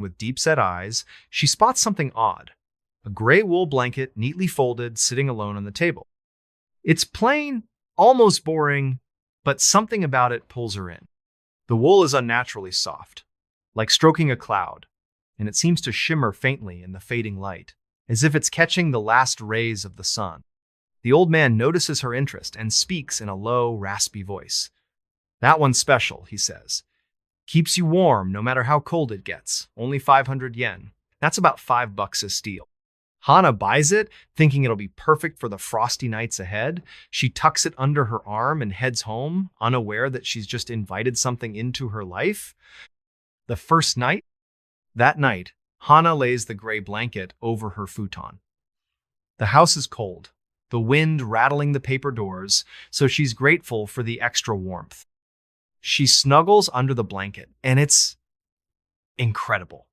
With deep-set eyes, she spots something odd. A gray wool blanket neatly folded sitting alone on the table. It's plain, almost boring, but something about it pulls her in. The wool is unnaturally soft, like stroking a cloud, and it seems to shimmer faintly in the fading light, as if it's catching the last rays of the sun. The old man notices her interest and speaks in a low, raspy voice. "That one's special," he says. "Keeps you warm no matter how cold it gets. Only 500 yen. That's about $5 a steal." Hana buys it, thinking it'll be perfect for the frosty nights ahead. She tucks it under her arm and heads home, unaware that she's just invited something into her life. The first night? That night, Hana lays the gray blanket over her futon. The house is cold, the wind rattling the paper doors, so she's grateful for the extra warmth. She snuggles under the blanket, and it's incredible.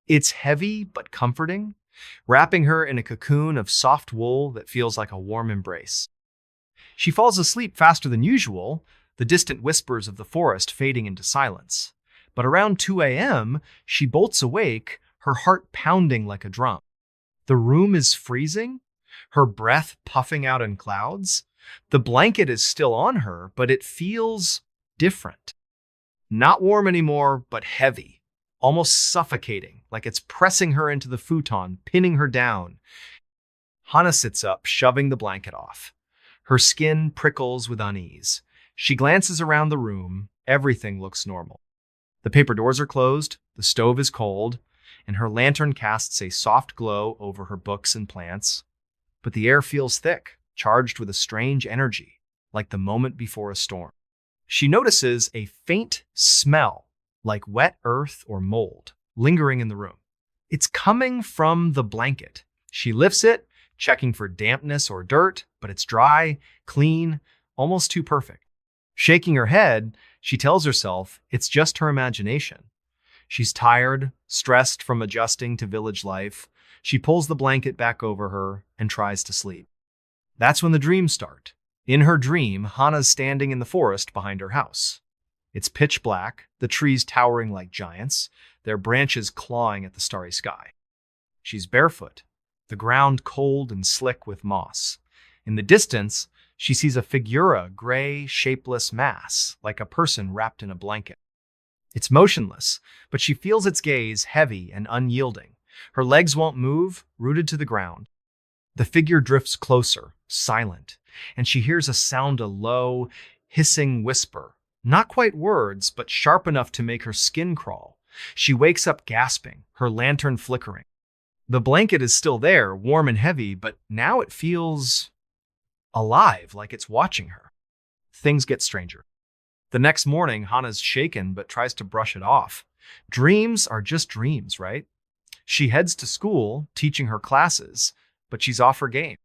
It's heavy but comforting, wrapping her in a cocoon of soft wool that feels like a warm embrace. She falls asleep faster than usual, the distant whispers of the forest fading into silence. But around 2 a.m., she bolts awake, her heart pounding like a drum. The room is freezing, her breath puffing out in clouds. The blanket is still on her, but it feels different. Not warm anymore, but heavy, almost suffocating, like it's pressing her into the futon, pinning her down. Hana sits up, shoving the blanket off. Her skin prickles with unease. She glances around the room. Everything looks normal. The paper doors are closed, the stove is cold, and her lantern casts a soft glow over her books and plants. But the air feels thick, charged with a strange energy, like the moment before a storm. She notices a faint smell, like wet earth or mold, lingering in the room. It's coming from the blanket. She lifts it, checking for dampness or dirt, but it's dry, clean, almost too perfect. Shaking her head, she tells herself it's just her imagination. She's tired, stressed from adjusting to village life. She pulls the blanket back over her and tries to sleep. That's when the dreams start. In her dream, Hana's standing in the forest behind her house. It's pitch black, the trees towering like giants, their branches clawing at the starry sky. She's barefoot, the ground cold and slick with moss. In the distance, she sees a figura, gray, shapeless mass, like a person wrapped in a blanket. It's motionless, but she feels its gaze heavy and unyielding. Her legs won't move, rooted to the ground. The figure drifts closer, silent, and she hears a sound, a low, hissing whisper. Not quite words, but sharp enough to make her skin crawl. She wakes up gasping, her lantern flickering. The blanket is still there, warm and heavy, but now it feels alive, like it's watching her. Things get stranger. The next morning, Hana's shaken but tries to brush it off. Dreams are just dreams, right? She heads to school, teaching her classes, but she's off her game.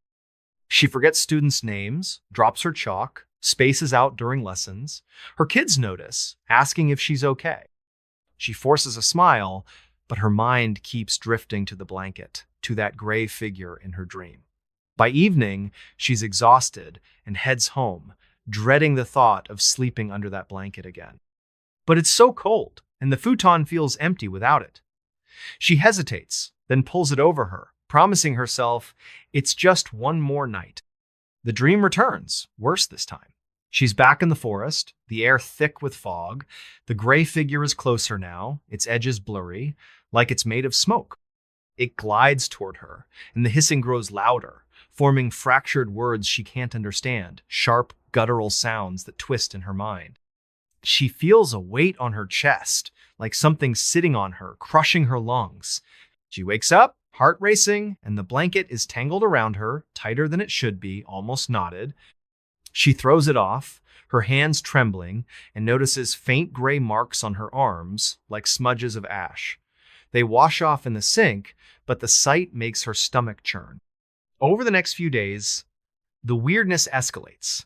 She forgets students' names, drops her chalk, spaces out during lessons. Her kids notice, asking if she's okay. She forces a smile, but her mind keeps drifting to the blanket, to that gray figure in her dream. By evening, she's exhausted and heads home, dreading the thought of sleeping under that blanket again. But it's so cold, and the futon feels empty without it. She hesitates, then pulls it over her, promising herself it's just one more night. The dream returns, worse this time. She's back in the forest, the air thick with fog. The gray figure is closer now, its edges blurry, like it's made of smoke. It glides toward her, and the hissing grows louder, forming fractured words she can't understand, sharp, guttural sounds that twist in her mind. She feels a weight on her chest, like something sitting on her, crushing her lungs. She wakes up, heart racing, and the blanket is tangled around her, tighter than it should be, almost knotted. She throws it off, her hands trembling, and notices faint gray marks on her arms, like smudges of ash. They wash off in the sink, but the sight makes her stomach churn. Over the next few days, the weirdness escalates.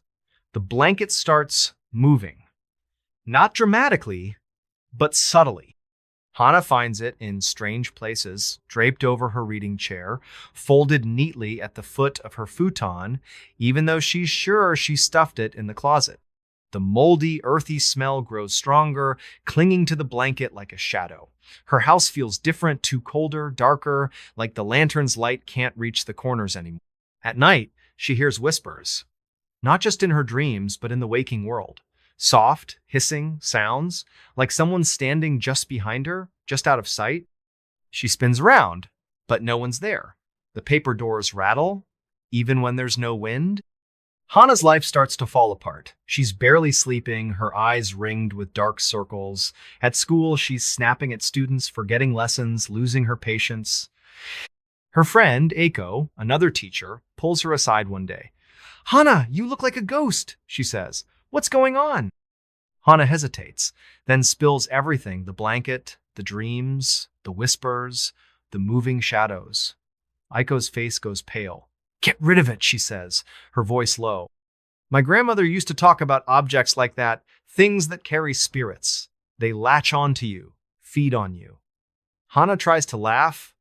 The blanket starts moving. Not dramatically, but subtly. Hana finds it in strange places, draped over her reading chair, folded neatly at the foot of her futon, even though she's sure she stuffed it in the closet. The moldy, earthy smell grows stronger, clinging to the blanket like a shadow. Her house feels different, too colder, darker, like the lantern's light can't reach the corners anymore. At night, she hears whispers, not just in her dreams, but in the waking world. Soft, hissing sounds, like someone standing just behind her, just out of sight. She spins around, but no one's there. The paper doors rattle, even when there's no wind. Hana's life starts to fall apart. She's barely sleeping, her eyes ringed with dark circles. At school, she's snapping at students, forgetting lessons, losing her patience. Her friend, Eiko, another teacher, pulls her aside one day. "Hana, you look like a ghost," she says. "What's going on?" Hana hesitates, then spills everything: the blanket, the dreams, the whispers, the moving shadows. Aiko's face goes pale. "Get rid of it," she says, her voice low. "My grandmother used to talk about objects like that, things that carry spirits. They latch onto you, feed on you." Hana tries to laugh,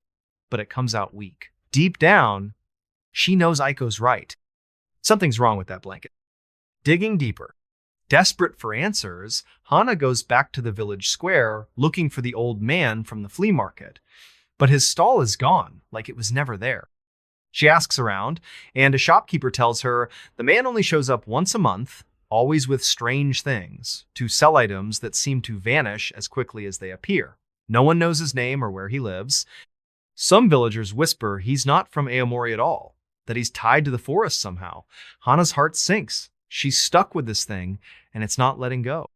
but it comes out weak. Deep down, she knows Aiko's right. Something's wrong with that blanket. Digging deeper, desperate for answers, Hana goes back to the village square, looking for the old man from the flea market. But his stall is gone, like it was never there. She asks around, and a shopkeeper tells her the man only shows up once a month, always with strange things, to sell items that seem to vanish as quickly as they appear. No one knows his name or where he lives. Some villagers whisper he's not from Aomori at all, that he's tied to the forest somehow. Hana's heart sinks. She's stuck with this thing, and it's not letting go.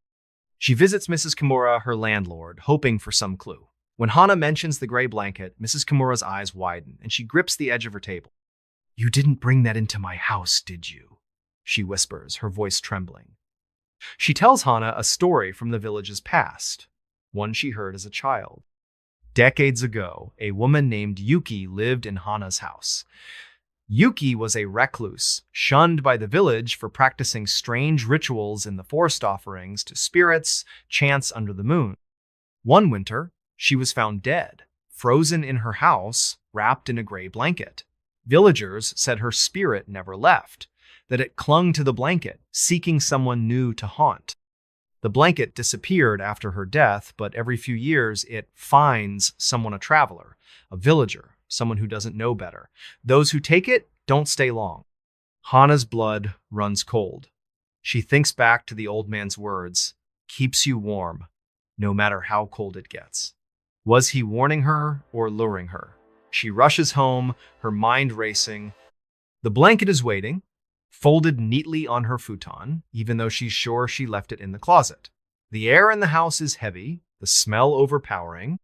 She visits Mrs. Kimura, her landlord, hoping for some clue. When Hana mentions the gray blanket, Mrs. Kimura's eyes widen, and she grips the edge of her table. "You didn't bring that into my house, did you?" she whispers, her voice trembling. She tells Hana a story from the village's past, one she heard as a child. Decades ago, a woman named Yuki lived in Hana's house. Yuki was a recluse, shunned by the village for practicing strange rituals in the forest offerings to spirits, chants under the moon. One winter, she was found dead, frozen in her house, wrapped in a gray blanket. Villagers said her spirit never left, that it clung to the blanket, seeking someone new to haunt. The blanket disappeared after her death, but every few years it finds someone, a traveler, a villager, someone who doesn't know better. Those who take it don't stay long. Hana's blood runs cold. She thinks back to the old man's words, "Keeps you warm, no matter how cold it gets." Was he warning her or luring her? She rushes home, her mind racing. The blanket is waiting, folded neatly on her futon, even though she's sure she left it in the closet. The air in the house is heavy, the smell overpowering.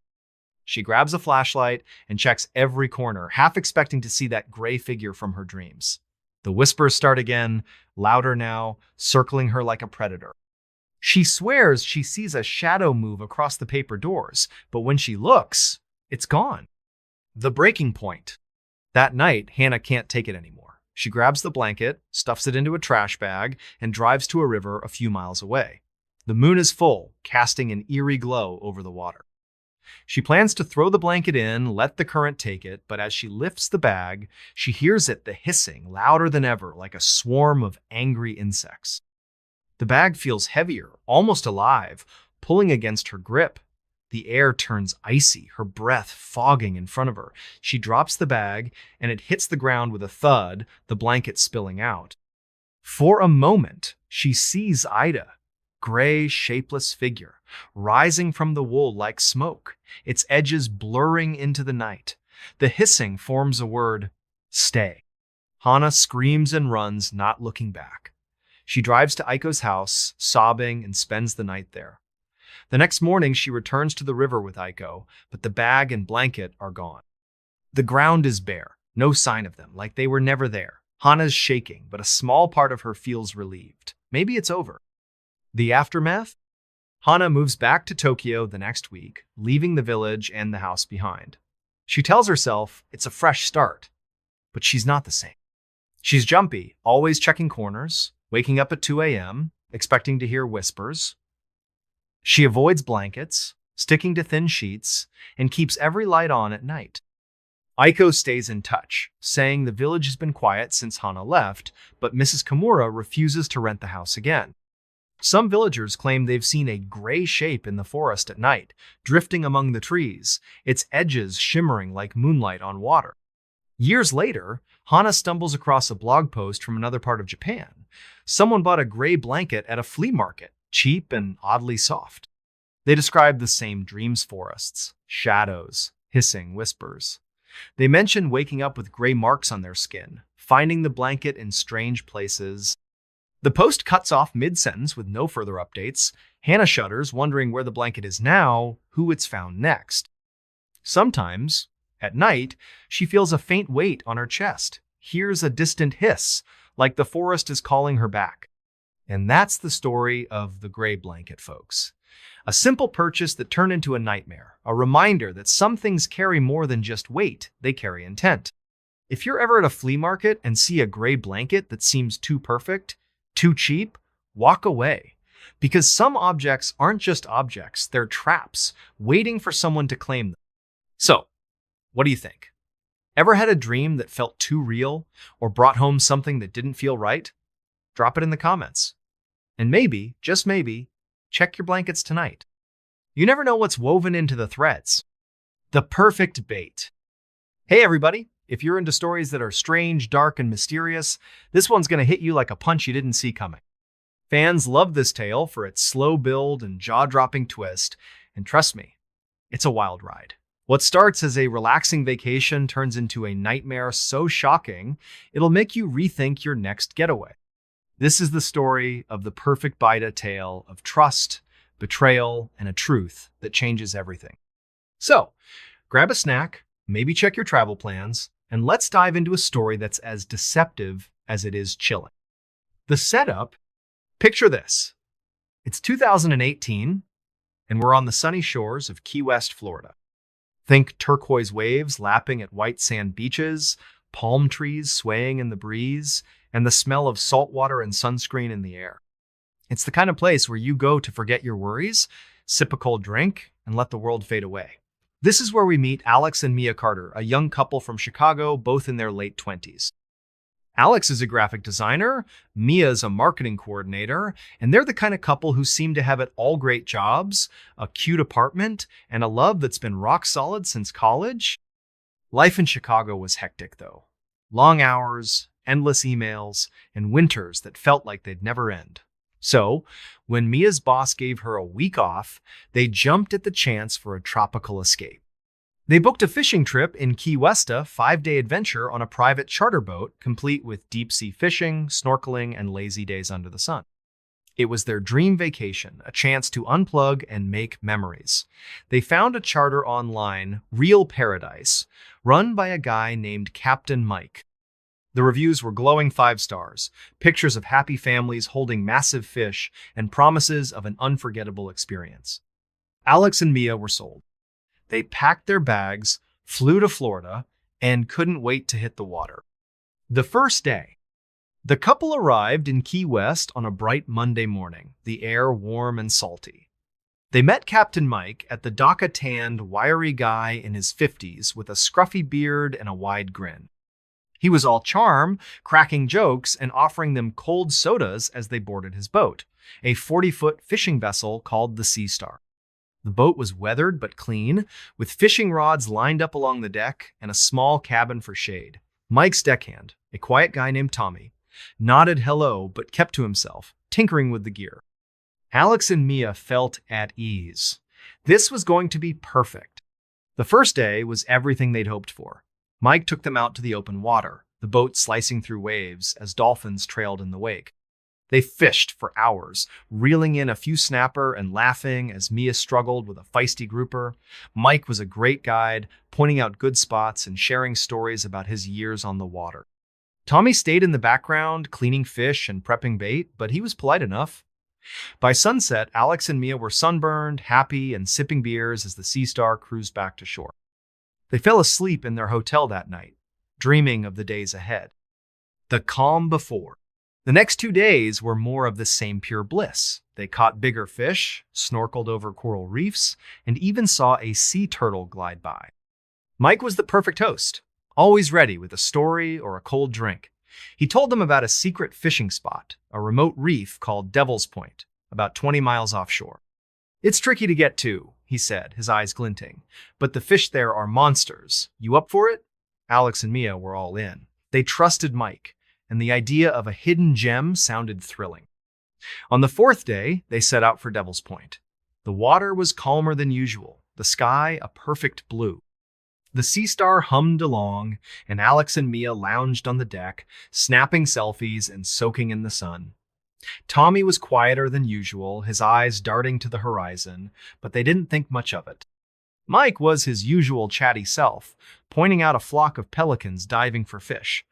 She grabs a flashlight and checks every corner, half expecting to see that gray figure from her dreams. The whispers start again, louder now, circling her like a predator. She swears she sees a shadow move across the paper doors, but when she looks, it's gone. The breaking point. That night, Hana can't take it anymore. She grabs the blanket, stuffs it into a trash bag, and drives to a river a few miles away. The moon is full, casting an eerie glow over the water. She plans to throw the blanket in, let the current take it, but as she lifts the bag, she hears the hissing, louder than ever, like a swarm of angry insects. The bag feels heavier, almost alive, pulling against her grip. The air turns icy, her breath fogging in front of her. She drops the bag, and it hits the ground with a thud, the blanket spilling out. For a moment, she sees Ida, gray, shapeless figure, rising from the wool like smoke, its edges blurring into the night. The hissing forms a word, "Stay." Hana screams and runs, not looking back. She drives to Aiko's house, sobbing, and spends the night there. The next morning, she returns to the river with Aiko, but the bag and blanket are gone. The ground is bare, no sign of them, like they were never there. Hana's shaking, but a small part of her feels relieved. Maybe it's over. The aftermath? Hana moves back to Tokyo the next week, leaving the village and the house behind. She tells herself it's a fresh start, but she's not the same. She's jumpy, always checking corners, waking up at 2 a.m., expecting to hear whispers. She avoids blankets, sticking to thin sheets, and keeps every light on at night. Aiko stays in touch, saying the village has been quiet since Hana left, but Mrs. Kimura refuses to rent the house again. Some villagers claim they've seen a gray shape in the forest at night, drifting among the trees, its edges shimmering like moonlight on water. Years later, Hana stumbles across a blog post from another part of Japan. Someone bought a gray blanket at a flea market, cheap and oddly soft. They describe the same dreams forests, shadows, hissing whispers. They mention waking up with gray marks on their skin, finding the blanket in strange places. The post cuts off mid-sentence with no further updates. Hannah shudders, wondering where the blanket is now, who it's found next. Sometimes, at night, she feels a faint weight on her chest, hears a distant hiss, like the forest is calling her back. And that's the story of the gray blanket, folks. A simple purchase that turned into a nightmare, a reminder that some things carry more than just weight, they carry intent. If you're ever at a flea market and see a gray blanket that seems too perfect, too cheap, walk away. Because some objects aren't just objects, they're traps, waiting for someone to claim them. So, what do you think? Ever had a dream that felt too real or brought home something that didn't feel right? Drop it in the comments. And maybe, just maybe, check your blankets tonight. You never know what's woven into the threads. The perfect bait. Hey everybody, if you're into stories that are strange, dark, and mysterious, this one's going to hit you like a punch you didn't see coming. Fans love this tale for its slow build and jaw-dropping twist, and trust me, it's a wild ride. What starts as a relaxing vacation turns into a nightmare so shocking, it'll make you rethink your next getaway. This is the story of the perfect Baita tale of trust, betrayal, and a truth that changes everything. So, grab a snack, maybe check your travel plans, and let's dive into a story that's as deceptive as it is chilling. The setup, picture this. It's 2018, and we're on the sunny shores of Key West, Florida. Think turquoise waves lapping at white sand beaches, palm trees swaying in the breeze, and the smell of salt water and sunscreen in the air. It's the kind of place where you go to forget your worries, sip a cold drink, and let the world fade away. This is where we meet Alex and Mia Carter, a young couple from Chicago, both in their late 20s. Alex is a graphic designer, Mia is a marketing coordinator, and they're the kind of couple who seem to have it all great jobs, a cute apartment, and a love that's been rock solid since college. Life in Chicago was hectic, though. Long hours, endless emails, and winters that felt like they'd never end. So, when Mia's boss gave her a week off, they jumped at the chance for a tropical escape. They booked a fishing trip in Key West, a 5-day adventure on a private charter boat, complete with deep-sea fishing, snorkeling, and lazy days under the sun. It was their dream vacation, a chance to unplug and make memories. They found a charter online, Real Paradise, run by a guy named Captain Mike. The reviews were glowing 5 stars, pictures of happy families holding massive fish, and promises of an unforgettable experience. Alex and Mia were sold. They packed their bags, flew to Florida, and couldn't wait to hit the water. The first day, the couple arrived in Key West on a bright Monday morning, the air warm and salty. They met Captain Mike at the dock-a-tanned, wiry guy in his 50s with a scruffy beard and a wide grin. He was all charm, cracking jokes and offering them cold sodas as they boarded his boat, a 40-foot fishing vessel called the Sea Star. The boat was weathered but clean, with fishing rods lined up along the deck and a small cabin for shade. Mike's deckhand, a quiet guy named Tommy, nodded hello but kept to himself, tinkering with the gear. Alex and Mia felt at ease. This was going to be perfect. The first day was everything they'd hoped for. Mike took them out to the open water, the boat slicing through waves as dolphins trailed in the wake. They fished for hours, reeling in a few snapper and laughing as Mia struggled with a feisty grouper. Mike was a great guide, pointing out good spots and sharing stories about his years on the water. Tommy stayed in the background, cleaning fish and prepping bait, but he was polite enough. By sunset, Alex and Mia were sunburned, happy, and sipping beers as the Sea Star cruised back to shore. They fell asleep in their hotel that night, dreaming of the days ahead. The calm before. The next 2 days were more of the same pure bliss. They caught bigger fish, snorkeled over coral reefs, and even saw a sea turtle glide by. Mike was the perfect host, always ready with a story or a cold drink. He told them about a secret fishing spot, a remote reef called Devil's Point, about 20 miles offshore. "It's tricky to get to," he said, his eyes glinting. "But the fish there are monsters. You up for it?" Alex and Mia were all in. They trusted Mike, and the idea of a hidden gem sounded thrilling. On the fourth day, they set out for Devil's Point. The water was calmer than usual, the sky a perfect blue. The Sea Star hummed along, and Alex and Mia lounged on the deck, snapping selfies and soaking in the sun. Tommy was quieter than usual, his eyes darting to the horizon, but they didn't think much of it. Mike was his usual chatty self, pointing out a flock of pelicans diving for fish.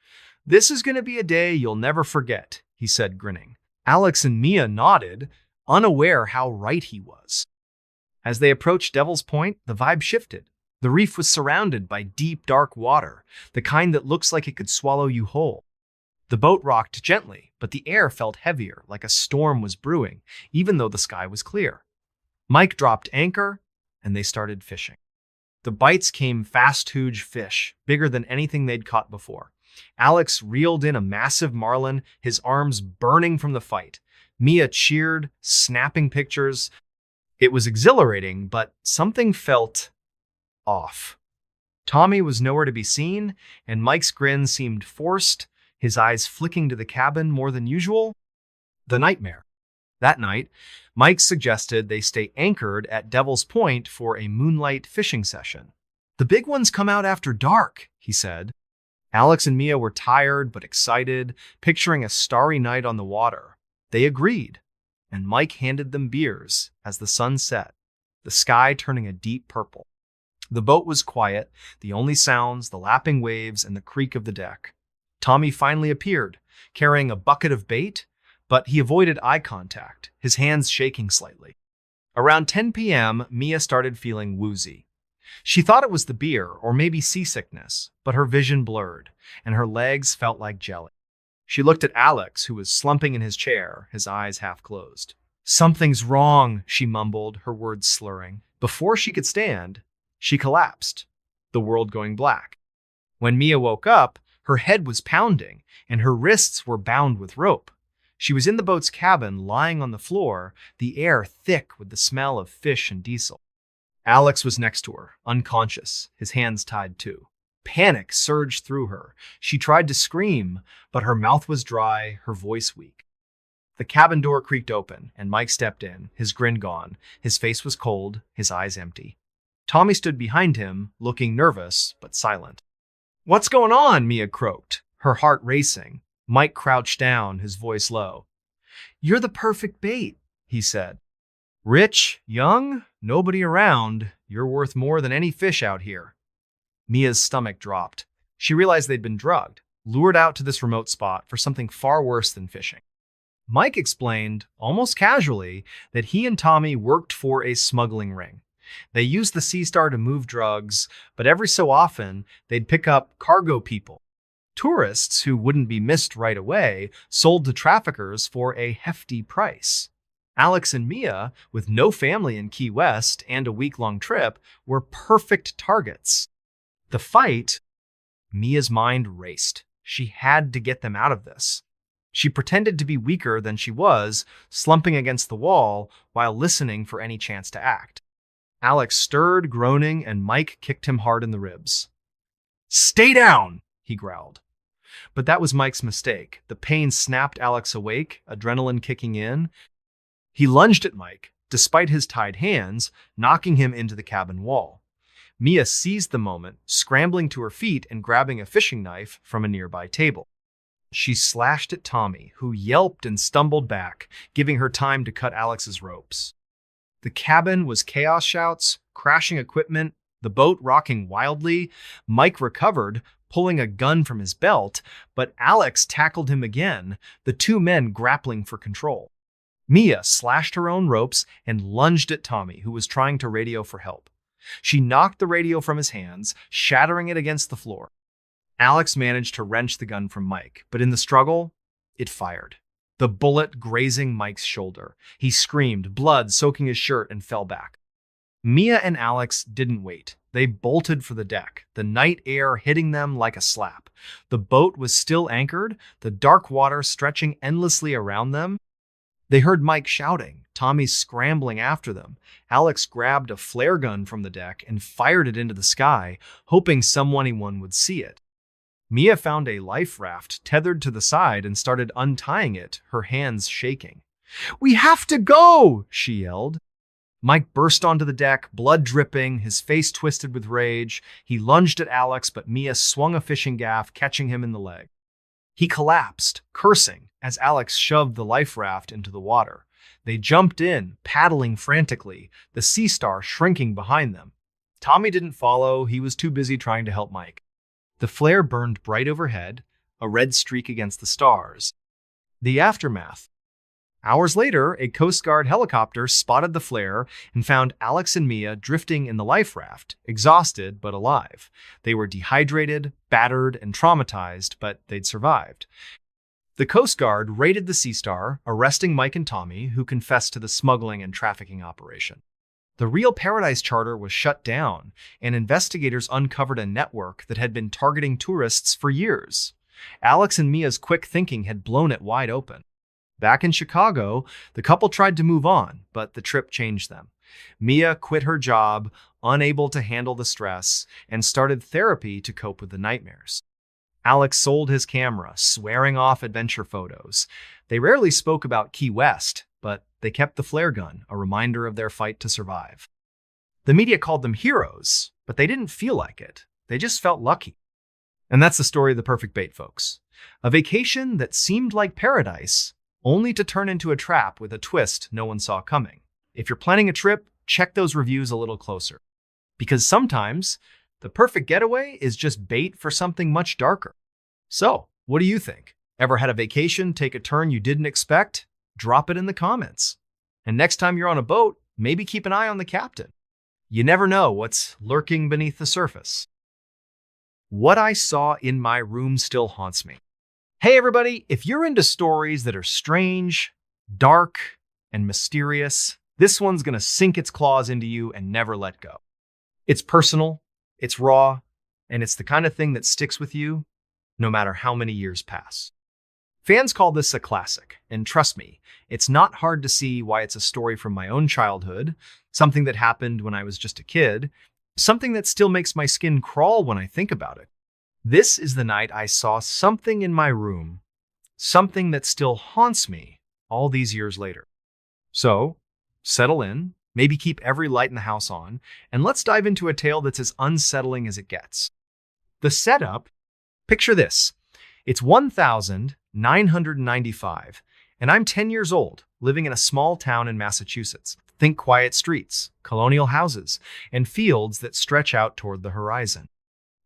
"This is going to be a day you'll never forget," he said, grinning. Alex and Mia nodded, unaware how right he was. As they approached Devil's Point, the vibe shifted. The reef was surrounded by deep, dark water, the kind that looks like it could swallow you whole. The boat rocked gently, but the air felt heavier, like a storm was brewing, even though the sky was clear. Mike dropped anchor, and they started fishing. The bites came fast-huge fish, bigger than anything they'd caught before. Alex reeled in a massive marlin, his arms burning from the fight. Mia cheered, snapping pictures. It was exhilarating, but something felt off. Tommy was nowhere to be seen, and Mike's grin seemed forced, his eyes flicking to the cabin more than usual. The nightmare. That night, Mike suggested they stay anchored at Devil's Point for a moonlight fishing session. "The big ones come out after dark," he said. Alex and Mia were tired but excited, picturing a starry night on the water. They agreed, and Mike handed them beers as the sun set, the sky turning a deep purple. The boat was quiet, the only sounds, the lapping waves and the creak of the deck. Tommy finally appeared, carrying a bucket of bait, but he avoided eye contact, his hands shaking slightly. Around 10 p.m., Mia started feeling woozy. She thought it was the beer or maybe seasickness, but her vision blurred, and her legs felt like jelly. She looked at Alex, who was slumping in his chair, his eyes half closed. "Something's wrong," she mumbled, her words slurring. Before she could stand, she collapsed, the world going black. When Mia woke up, her head was pounding, and her wrists were bound with rope. She was in the boat's cabin, lying on the floor, the air thick with the smell of fish and diesel. Alex was next to her, unconscious, his hands tied too. Panic surged through her. She tried to scream, but her mouth was dry, her voice weak. The cabin door creaked open, and Mike stepped in, his grin gone. His face was cold, his eyes empty. Tommy stood behind him, looking nervous, but silent. "What's going on?" Mia croaked, her heart racing. Mike crouched down, his voice low. "You're the perfect bait," he said. "Rich, young, nobody around. You're worth more than any fish out here." Mia's stomach dropped. She realized they'd been drugged, lured out to this remote spot for something far worse than fishing. Mike explained, almost casually, that he and Tommy worked for a smuggling ring. They used the Sea Star to move drugs, but every so often, they'd pick up cargo people. Tourists who wouldn't be missed right away sold to traffickers for a hefty price. Alex and Mia, with no family in Key West and a week-long trip, were perfect targets. The fight, Mia's mind raced. She had to get them out of this. She pretended to be weaker than she was, slumping against the wall while listening for any chance to act. Alex stirred, groaning, and Mike kicked him hard in the ribs. "Stay down!" he growled. But that was Mike's mistake. The pain snapped Alex awake, adrenaline kicking in. He lunged at Mike, despite his tied hands, knocking him into the cabin wall. Mia seized the moment, scrambling to her feet and grabbing a fishing knife from a nearby table. She slashed at Tommy, who yelped and stumbled back, giving her time to cut Alex's ropes. The cabin was chaos shouts, crashing equipment, the boat rocking wildly. Mike recovered, pulling a gun from his belt, but Alex tackled him again, the two men grappling for control. Mia slashed her own ropes and lunged at Tommy, who was trying to radio for help. She knocked the radio from his hands, shattering it against the floor. Alex managed to wrench the gun from Mike, but in the struggle, it fired. The bullet grazing Mike's shoulder. He screamed, blood soaking his shirt, and fell back. Mia and Alex didn't wait. They bolted for the deck, the night air hitting them like a slap. The boat was still anchored, the dark water stretching endlessly around them. They heard Mike shouting, Tommy's scrambling after them. Alex grabbed a flare gun from the deck and fired it into the sky, hoping anyone would see it. Mia found a life raft tethered to the side and started untying it, her hands shaking. "We have to go!" she yelled. Mike burst onto the deck, blood dripping, his face twisted with rage. He lunged at Alex, but Mia swung a fishing gaff, catching him in the leg. He collapsed, cursing, as Alex shoved the life raft into the water. They jumped in, paddling frantically, the Sea Star shrinking behind them. Tommy didn't follow, he was too busy trying to help Mike. The flare burned bright overhead, a red streak against the stars. The aftermath. Hours later, a Coast Guard helicopter spotted the flare and found Alex and Mia drifting in the life raft, exhausted but alive. They were dehydrated, battered, and traumatized, but they'd survived. The Coast Guard raided the Sea Star, arresting Mike and Tommy, who confessed to the smuggling and trafficking operation. The Real Paradise charter was shut down, and investigators uncovered a network that had been targeting tourists for years. Alex and Mia's quick thinking had blown it wide open. Back in Chicago, the couple tried to move on, but the trip changed them. Mia quit her job, unable to handle the stress, and started therapy to cope with the nightmares. Alex sold his camera, swearing off adventure photos. They rarely spoke about Key West, but they kept the flare gun, a reminder of their fight to survive. The media called them heroes, but they didn't feel like it. They just felt lucky. And that's the story of the perfect bait, folks. A vacation that seemed like paradise, only to turn into a trap with a twist no one saw coming. If you're planning a trip, check those reviews a little closer. Because sometimes, the perfect getaway is just bait for something much darker. So, what do you think? Ever had a vacation take a turn you didn't expect? Drop it in the comments. And next time you're on a boat, maybe keep an eye on the captain. You never know what's lurking beneath the surface. What I saw in my room still haunts me. Hey everybody, if you're into stories that are strange, dark, and mysterious, this one's gonna sink its claws into you and never let go. It's personal, it's raw, and it's the kind of thing that sticks with you no matter how many years pass. Fans call this a classic, and trust me, it's not hard to see why it's a story from my own childhood, something that happened when I was just a kid, something that still makes my skin crawl when I think about it. This is the night I saw something in my room, something that still haunts me all these years later. So, settle in, maybe keep every light in the house on, and let's dive into a tale that's as unsettling as it gets. The setup, picture this. It's 1995, and I'm 10 years old, living in a small town in Massachusetts. Think quiet streets, colonial houses, and fields that stretch out toward the horizon.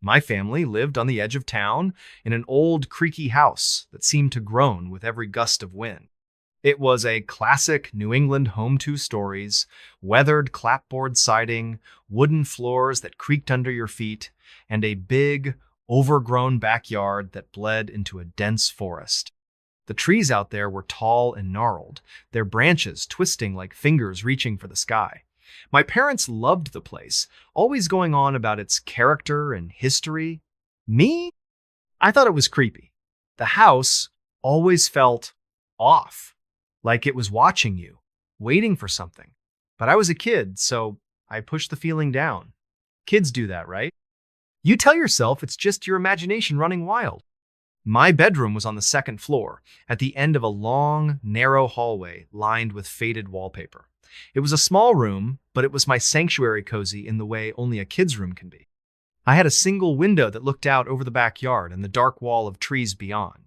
My family lived on the edge of town in an old, creaky house that seemed to groan with every gust of wind. It was a classic New England home, 2 stories, weathered clapboard siding, wooden floors that creaked under your feet, and a big, overgrown backyard that bled into a dense forest. The trees out there were tall and gnarled, their branches twisting like fingers reaching for the sky. My parents loved the place, always going on about its character and history. Me? I thought it was creepy. The house always felt off, like it was watching you, waiting for something. But I was a kid, so I pushed the feeling down. Kids do that, right? You tell yourself it's just your imagination running wild. My bedroom was on the 2nd floor, at the end of a long, narrow hallway lined with faded wallpaper. It was a small room, but it was my sanctuary cozy in the way only a kid's room can be. I had a single window that looked out over the backyard and the dark wall of trees beyond.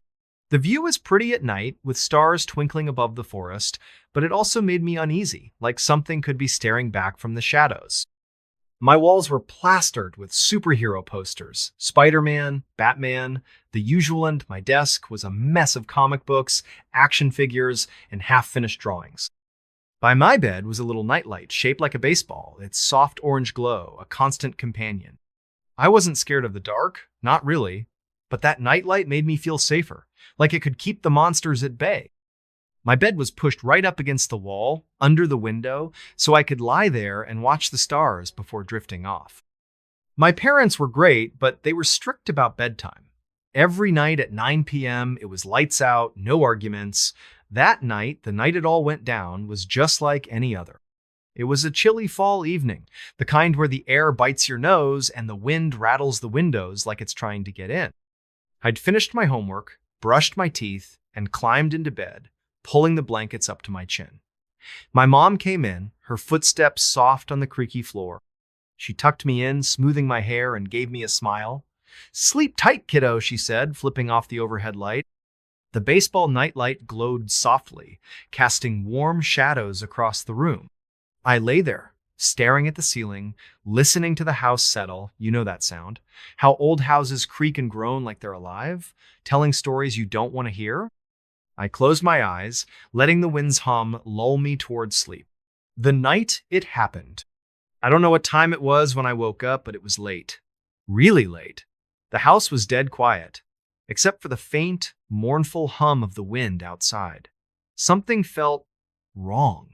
The view was pretty at night, with stars twinkling above the forest, but it also made me uneasy, like something could be staring back from the shadows. My walls were plastered with superhero posters, Spider-Man, Batman, the usual, and my desk was a mess of comic books, action figures, and half-finished drawings. By my bed was a little nightlight shaped like a baseball, its soft orange glow, a constant companion. I wasn't scared of the dark, not really, but that nightlight made me feel safer, like it could keep the monsters at bay. My bed was pushed right up against the wall, under the window, so I could lie there and watch the stars before drifting off. My parents were great, but they were strict about bedtime. Every night at 9 p.m., it was lights out, no arguments. That night, the night it all went down, was just like any other. It was a chilly fall evening, the kind where the air bites your nose and the wind rattles the windows like it's trying to get in. I'd finished my homework, brushed my teeth, and climbed into bed, pulling the blankets up to my chin. My mom came in, her footsteps soft on the creaky floor. She tucked me in, smoothing my hair, and gave me a smile. "Sleep tight, kiddo," she said, flipping off the overhead light. The baseball nightlight glowed softly, casting warm shadows across the room. I lay there, staring at the ceiling, listening to the house settle. You know that sound. How old houses creak and groan like they're alive, telling stories you don't want to hear. I closed my eyes, letting the wind's hum lull me toward sleep. The night it happened. I don't know what time it was when I woke up, but it was late. Really late. The house was dead quiet, except for the faint, mournful hum of the wind outside. Something felt wrong.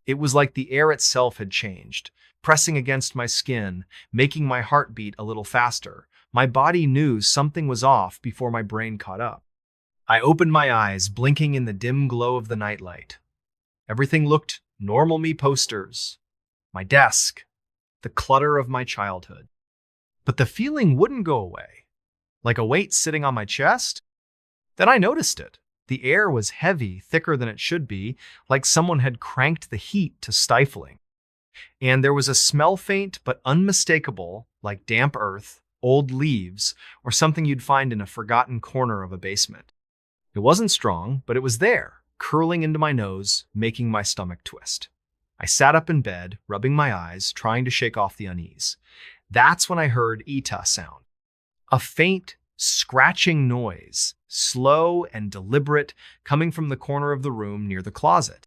It was like the air itself had changed, pressing against my skin, making my heart beat a little faster. My body knew something was off before my brain caught up. I opened my eyes, blinking in the dim glow of the nightlight. Everything looked normal me posters, my desk, the clutter of my childhood. But the feeling wouldn't go away, like a weight sitting on my chest. Then I noticed it. The air was heavy, thicker than it should be, like someone had cranked the heat to stifling. And there was a smell faint but unmistakable, like damp earth, old leaves, or something you'd find in a forgotten corner of a basement. It wasn't strong, but it was there, curling into my nose, making my stomach twist. I sat up in bed, rubbing my eyes, trying to shake off the unease. That's when I heard Ita sound. A faint, scratching noise, slow and deliberate, coming from the corner of the room near the closet.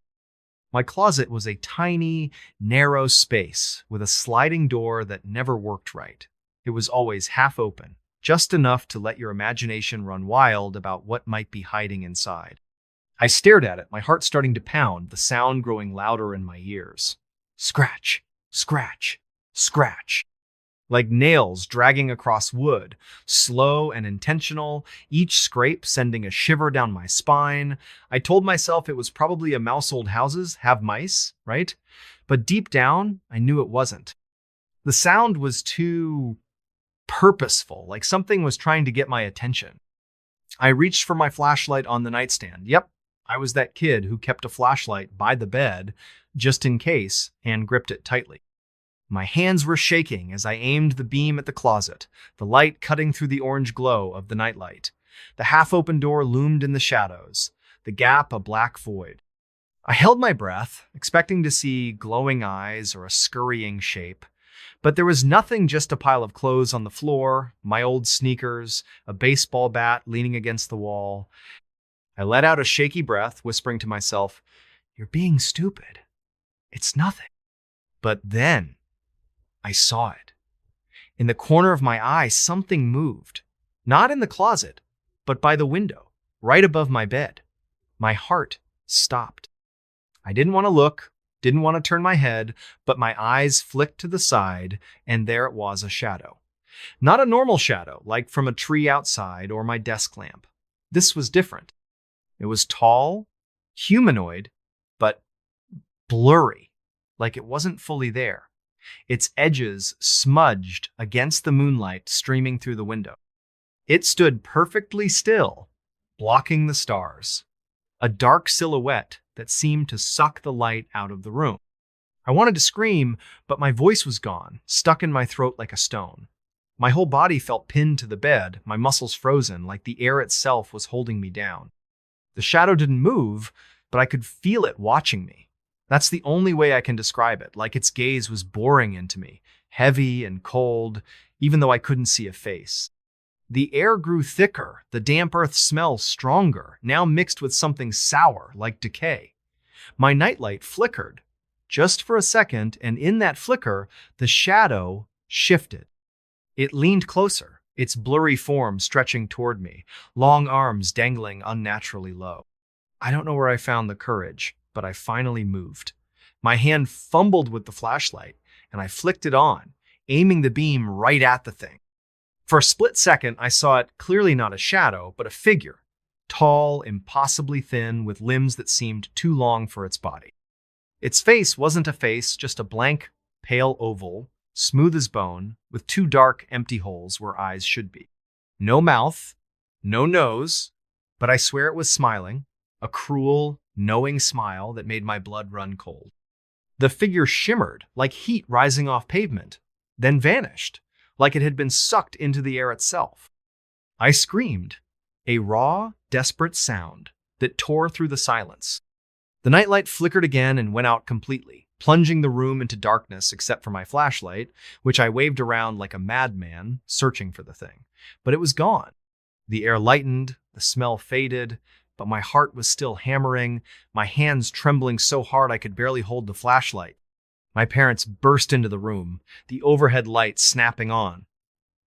My closet was a tiny, narrow space with a sliding door that never worked right. It was always half open, just enough to let your imagination run wild about what might be hiding inside. I stared at it, my heart starting to pound, the sound growing louder in my ears. Scratch, scratch, scratch. Like nails dragging across wood, slow and intentional, each scrape sending a shiver down my spine. I told myself it was probably a mouse. Old houses have mice, right? But deep down, I knew it wasn't. The sound was too purposeful, like something was trying to get my attention. I reached for my flashlight on the nightstand. Yep, I was that kid who kept a flashlight by the bed just in case and gripped it tightly. My hands were shaking as I aimed the beam at the closet, the light cutting through the orange glow of the nightlight. The half-open door loomed in the shadows, the gap a black void. I held my breath, expecting to see glowing eyes or a scurrying shape. But there was nothing, just a pile of clothes on the floor, my old sneakers, a baseball bat leaning against the wall. I let out a shaky breath, whispering to myself, "You're being stupid. It's nothing." But then I saw it. In the corner of my eye, something moved. Not in the closet, but by the window, right above my bed. My heart stopped. I didn't want to look, didn't want to turn my head, but my eyes flicked to the side, and there it was, a shadow. Not a normal shadow, like from a tree outside or my desk lamp. This was different. It was tall, humanoid, but blurry, like it wasn't fully there. Its edges smudged against the moonlight streaming through the window. It stood perfectly still, blocking the stars. A dark silhouette that seemed to suck the light out of the room. I wanted to scream, but my voice was gone, stuck in my throat like a stone. My whole body felt pinned to the bed, my muscles frozen, like the air itself was holding me down. The shadow didn't move, but I could feel it watching me. That's the only way I can describe it, like its gaze was boring into me, heavy and cold, even though I couldn't see a face. The air grew thicker, the damp earth smell stronger, now mixed with something sour, like decay. My nightlight flickered, just for a second, and in that flicker, the shadow shifted. It leaned closer, its blurry form stretching toward me, long arms dangling unnaturally low. I don't know where I found the courage, but I finally moved. My hand fumbled with the flashlight, and I flicked it on, aiming the beam right at the thing. For a split second, I saw it clearly not a shadow, but a figure. tall, impossibly thin, with limbs that seemed too long for its body. Its face wasn't a face, just a blank, pale oval, smooth as bone, with two dark, empty holes where eyes should be. No mouth, no nose, but I swear it was smiling, a cruel, knowing smile that made my blood run cold. The figure shimmered like heat rising off pavement, then vanished, like it had been sucked into the air itself. I screamed, a raw, desperate sound that tore through the silence. The nightlight flickered again and went out completely, plunging the room into darkness except for my flashlight, which I waved around like a madman, searching for the thing. But it was gone. The air lightened, the smell faded, but my heart was still hammering, my hands trembling so hard I could barely hold the flashlight. My parents burst into the room, the overhead light snapping on.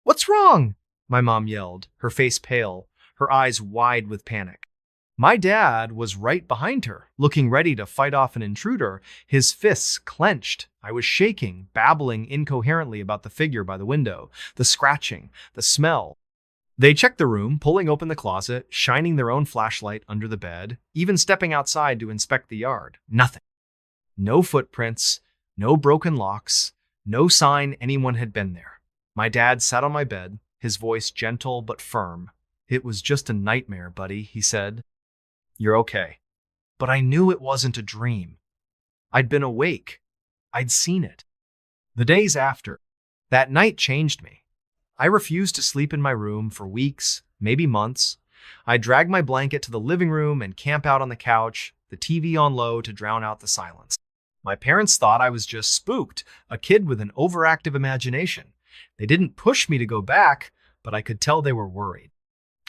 "What's wrong?" my mom yelled, her face pale, her eyes wide with panic. My dad was right behind her, looking ready to fight off an intruder, his fists clenched. I was shaking, babbling incoherently about the figure by the window, the scratching, the smell. They checked the room, pulling open the closet, shining their own flashlight under the bed, even stepping outside to inspect the yard. Nothing. No footprints, no broken locks, no sign anyone had been there. My dad sat on my bed, his voice gentle but firm. "It was just a nightmare, buddy," he said. "You're okay." But I knew it wasn't a dream. I'd been awake. I'd seen it. The days after, that night changed me. I refused to sleep in my room for weeks, maybe months. I'd drag my blanket to the living room and camp out on the couch, the TV on low to drown out the silence. My parents thought I was just spooked, a kid with an overactive imagination. They didn't push me to go back, but I could tell they were worried.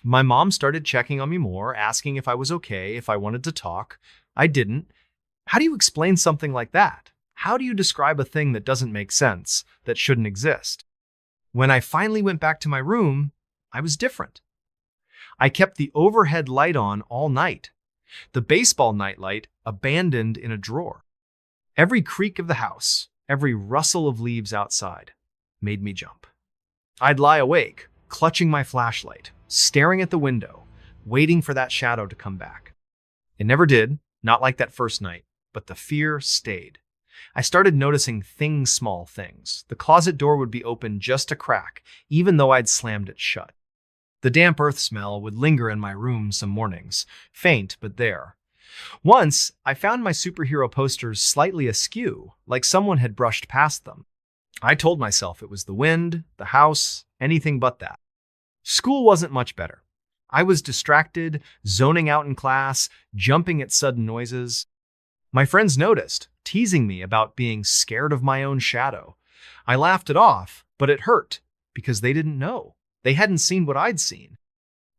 My mom started checking on me more, asking if I was okay, if I wanted to talk. I didn't. How do you explain something like that? How do you describe a thing that doesn't make sense, that shouldn't exist? When I finally went back to my room, I was different. I kept the overhead light on all night, the baseball nightlight abandoned in a drawer. Every creak of the house, every rustle of leaves outside, made me jump. I'd lie awake, clutching my flashlight, staring at the window, waiting for that shadow to come back. It never did, not like that first night, but the fear stayed. I started noticing small things. The closet door would be open just a crack, even though I'd slammed it shut. The damp earth smell would linger in my room some mornings, faint but there. Once, I found my superhero posters slightly askew, like someone had brushed past them. I told myself it was the wind, the house, anything but that. School wasn't much better. I was distracted, zoning out in class, jumping at sudden noises. My friends noticed, teasing me about being scared of my own shadow. I laughed it off, but it hurt, because they didn't know. They hadn't seen what I'd seen.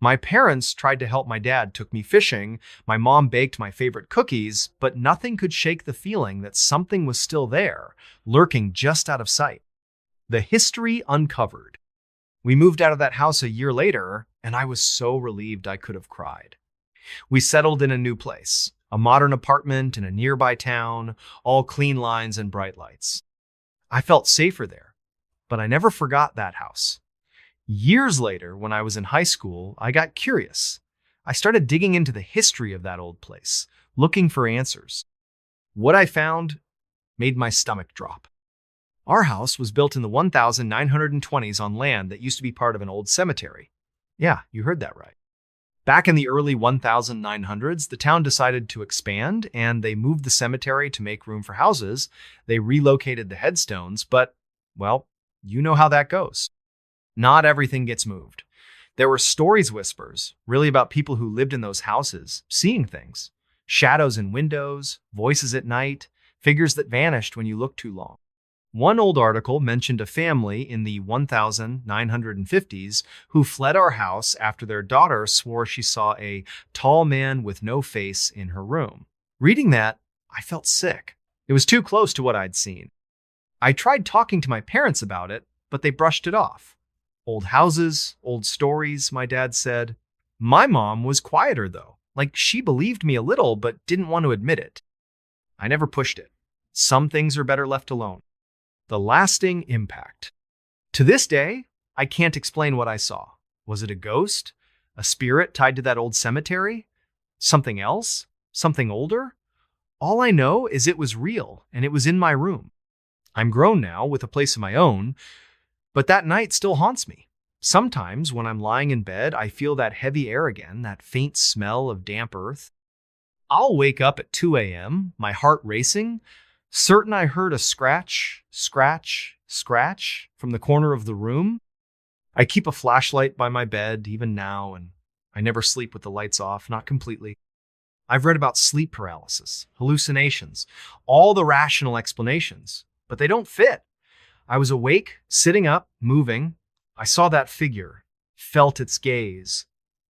My parents tried to help. My dad took me fishing, my mom baked my favorite cookies, but nothing could shake the feeling that something was still there, lurking just out of sight. The history uncovered. We moved out of that house a year later, and I was so relieved I could have cried. We settled in a new place, a modern apartment in a nearby town, all clean lines and bright lights. I felt safer there, but I never forgot that house. Years later, when I was in high school, I got curious. I started digging into the history of that old place, looking for answers. What I found made my stomach drop. Our house was built in the 1920s on land that used to be part of an old cemetery. Yeah, you heard that right. Back in the early 1900s, the town decided to expand, and they moved the cemetery to make room for houses. They relocated the headstones, but, well, you know how that goes. Not everything gets moved. There were stories whispers, really about people who lived in those houses, seeing things. Shadows in windows, voices at night, figures that vanished when you looked too long. One old article mentioned a family in the 1950s who fled our house after their daughter swore she saw a tall man with no face in her room. Reading that, I felt sick. It was too close to what I'd seen. I tried talking to my parents about it, but they brushed it off. Old houses, old stories, my dad said. My mom was quieter, though. Like she believed me a little, but didn't want to admit it. I never pushed it. Some things are better left alone. The lasting impact. To this day, I can't explain what I saw. Was it a ghost? A spirit tied to that old cemetery? Something else? Something older? All I know is it was real, and it was in my room. I'm grown now, with a place of my own, but that night still haunts me. Sometimes, when I'm lying in bed, I feel that heavy air again, that faint smell of damp earth. I'll wake up at 2 a.m., my heart racing, certain I heard a scratch, scratch, scratch from the corner of the room. I keep a flashlight by my bed, even now, and I never sleep with the lights off, not completely. I've read about sleep paralysis, hallucinations, all the rational explanations, but they don't fit. I was awake, sitting up, moving. I saw that figure, felt its gaze,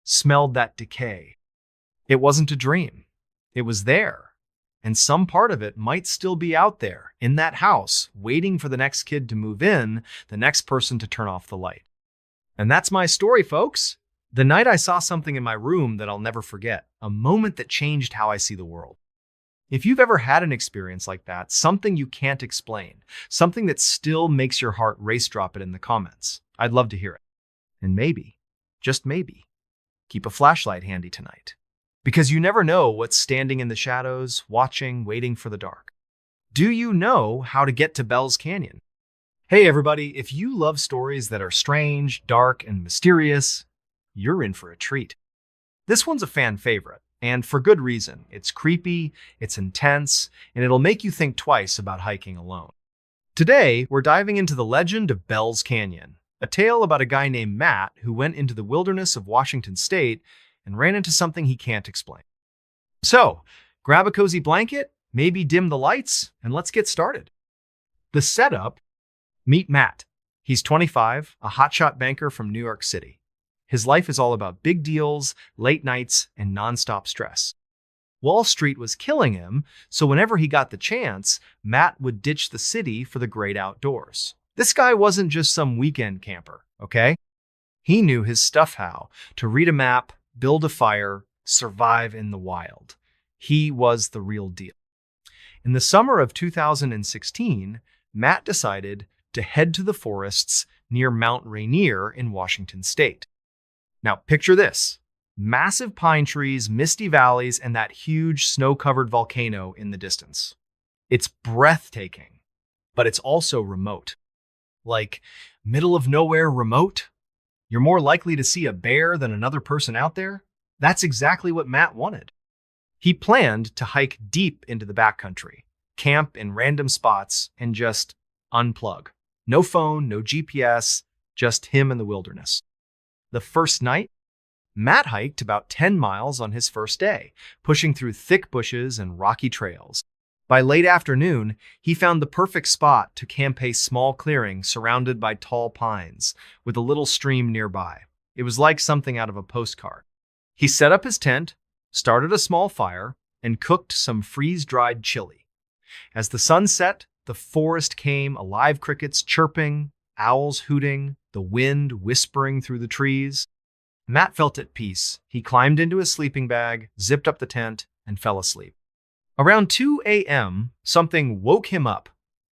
smelled that decay. It wasn't a dream. It was there, and some part of it might still be out there, in that house, waiting for the next kid to move in, the next person to turn off the light. And that's my story, folks. The night I saw something in my room that I'll never forget, a moment that changed how I see the world. If you've ever had an experience like that, something you can't explain, something that still makes your heart race, drop it in the comments. I'd love to hear it. And maybe, just maybe, keep a flashlight handy tonight. Because you never know what's standing in the shadows, watching, waiting for the dark. Do you know how to get to Bell's Canyon? Hey everybody, if you love stories that are strange, dark, and mysterious, you're in for a treat. This one's a fan favorite, and for good reason. It's creepy, it's intense, and it'll make you think twice about hiking alone. Today, we're diving into the legend of Bell's Canyon, a tale about a guy named Matt who went into the wilderness of Washington State and ran into something he can't explain. So, grab a cozy blanket, maybe dim the lights, and let's get started. The setup: meet Matt. He's 25, a hotshot banker from New York City. His life is all about big deals, late nights, and nonstop stress. Wall Street was killing him, so whenever he got the chance, Matt would ditch the city for the great outdoors. This guy wasn't just some weekend camper, okay? He knew his stuff how to read a map, build a fire, survive in the wild. He was the real deal. In the summer of 2016, Matt decided to head to the forests near Mount Rainier in Washington State. Now, picture this: massive pine trees, misty valleys, and that huge snow-covered volcano in the distance. It's breathtaking, but it's also remote. Like, middle of nowhere remote? You're more likely to see a bear than another person out there? That's exactly what Matt wanted. He planned to hike deep into the backcountry, camp in random spots, and just unplug. No phone, no GPS, just him in the wilderness. The first night, Matt hiked about 10 miles on his first day, pushing through thick bushes and rocky trails. By late afternoon, he found the perfect spot to camp, a small clearing surrounded by tall pines, with a little stream nearby. It was like something out of a postcard. He set up his tent, started a small fire, and cooked some freeze-dried chili. As the sun set, the forest came alive, crickets chirping, owls hooting, the wind whispering through the trees. Matt felt at peace. He climbed into his sleeping bag, zipped up the tent, and fell asleep. Around 2 a.m., something woke him up.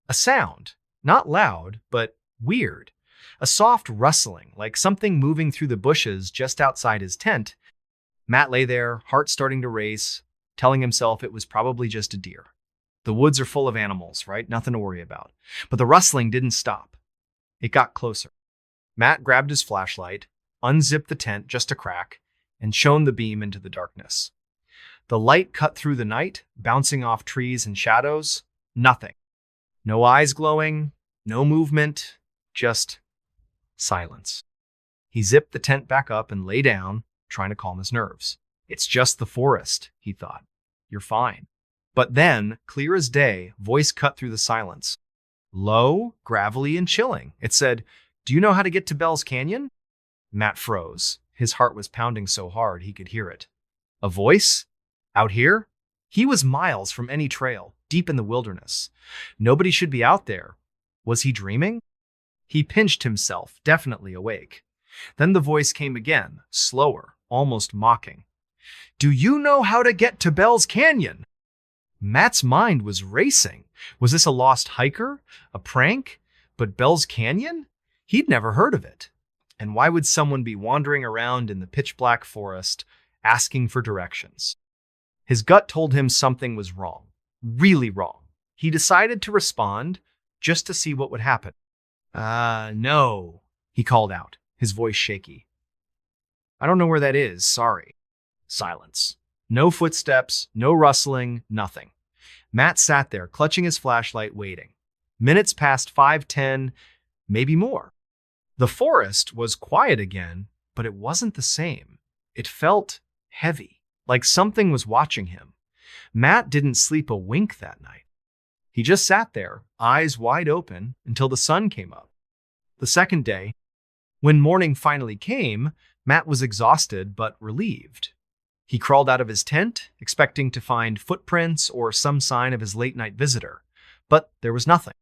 A sound, not loud, but weird. A soft rustling, like something moving through the bushes just outside his tent. Matt lay there, heart starting to race, telling himself it was probably just a deer. The woods are full of animals, right? Nothing to worry about. But the rustling didn't stop. It got closer. Matt grabbed his flashlight, unzipped the tent just a crack, and shone the beam into the darkness. The light cut through the night, bouncing off trees and shadows. Nothing. No eyes glowing, no movement, just silence. He zipped the tent back up and lay down, trying to calm his nerves. It's just the forest, he thought. You're fine. But then, clear as day, voice cut through the silence. Low, gravelly, and chilling. It said, "Do you know how to get to Bell's Canyon?" Matt froze. His heart was pounding so hard he could hear it. A voice? Out here? He was miles from any trail, deep in the wilderness. Nobody should be out there. Was he dreaming? He pinched himself, definitely awake. Then the voice came again, slower, almost mocking. "Do you know how to get to Bell's Canyon?" Matt's mind was racing. Was this a lost hiker? A prank? But Bell's Canyon? He'd never heard of it. And why would someone be wandering around in the pitch-black forest asking for directions? His gut told him something was wrong, really wrong. He decided to respond just to see what would happen. No, he called out, his voice shaky. I don't know where that is, sorry. Silence. No footsteps, no rustling, nothing. Matt sat there, clutching his flashlight, waiting. Minutes passed 5, 10, maybe more. The forest was quiet again, but it wasn't the same. It felt heavy, like something was watching him. Matt didn't sleep a wink that night. He just sat there, eyes wide open, until the sun came up. The second day, when morning finally came, Matt was exhausted but relieved. He crawled out of his tent, expecting to find footprints or some sign of his late-night visitor. But there was nothing.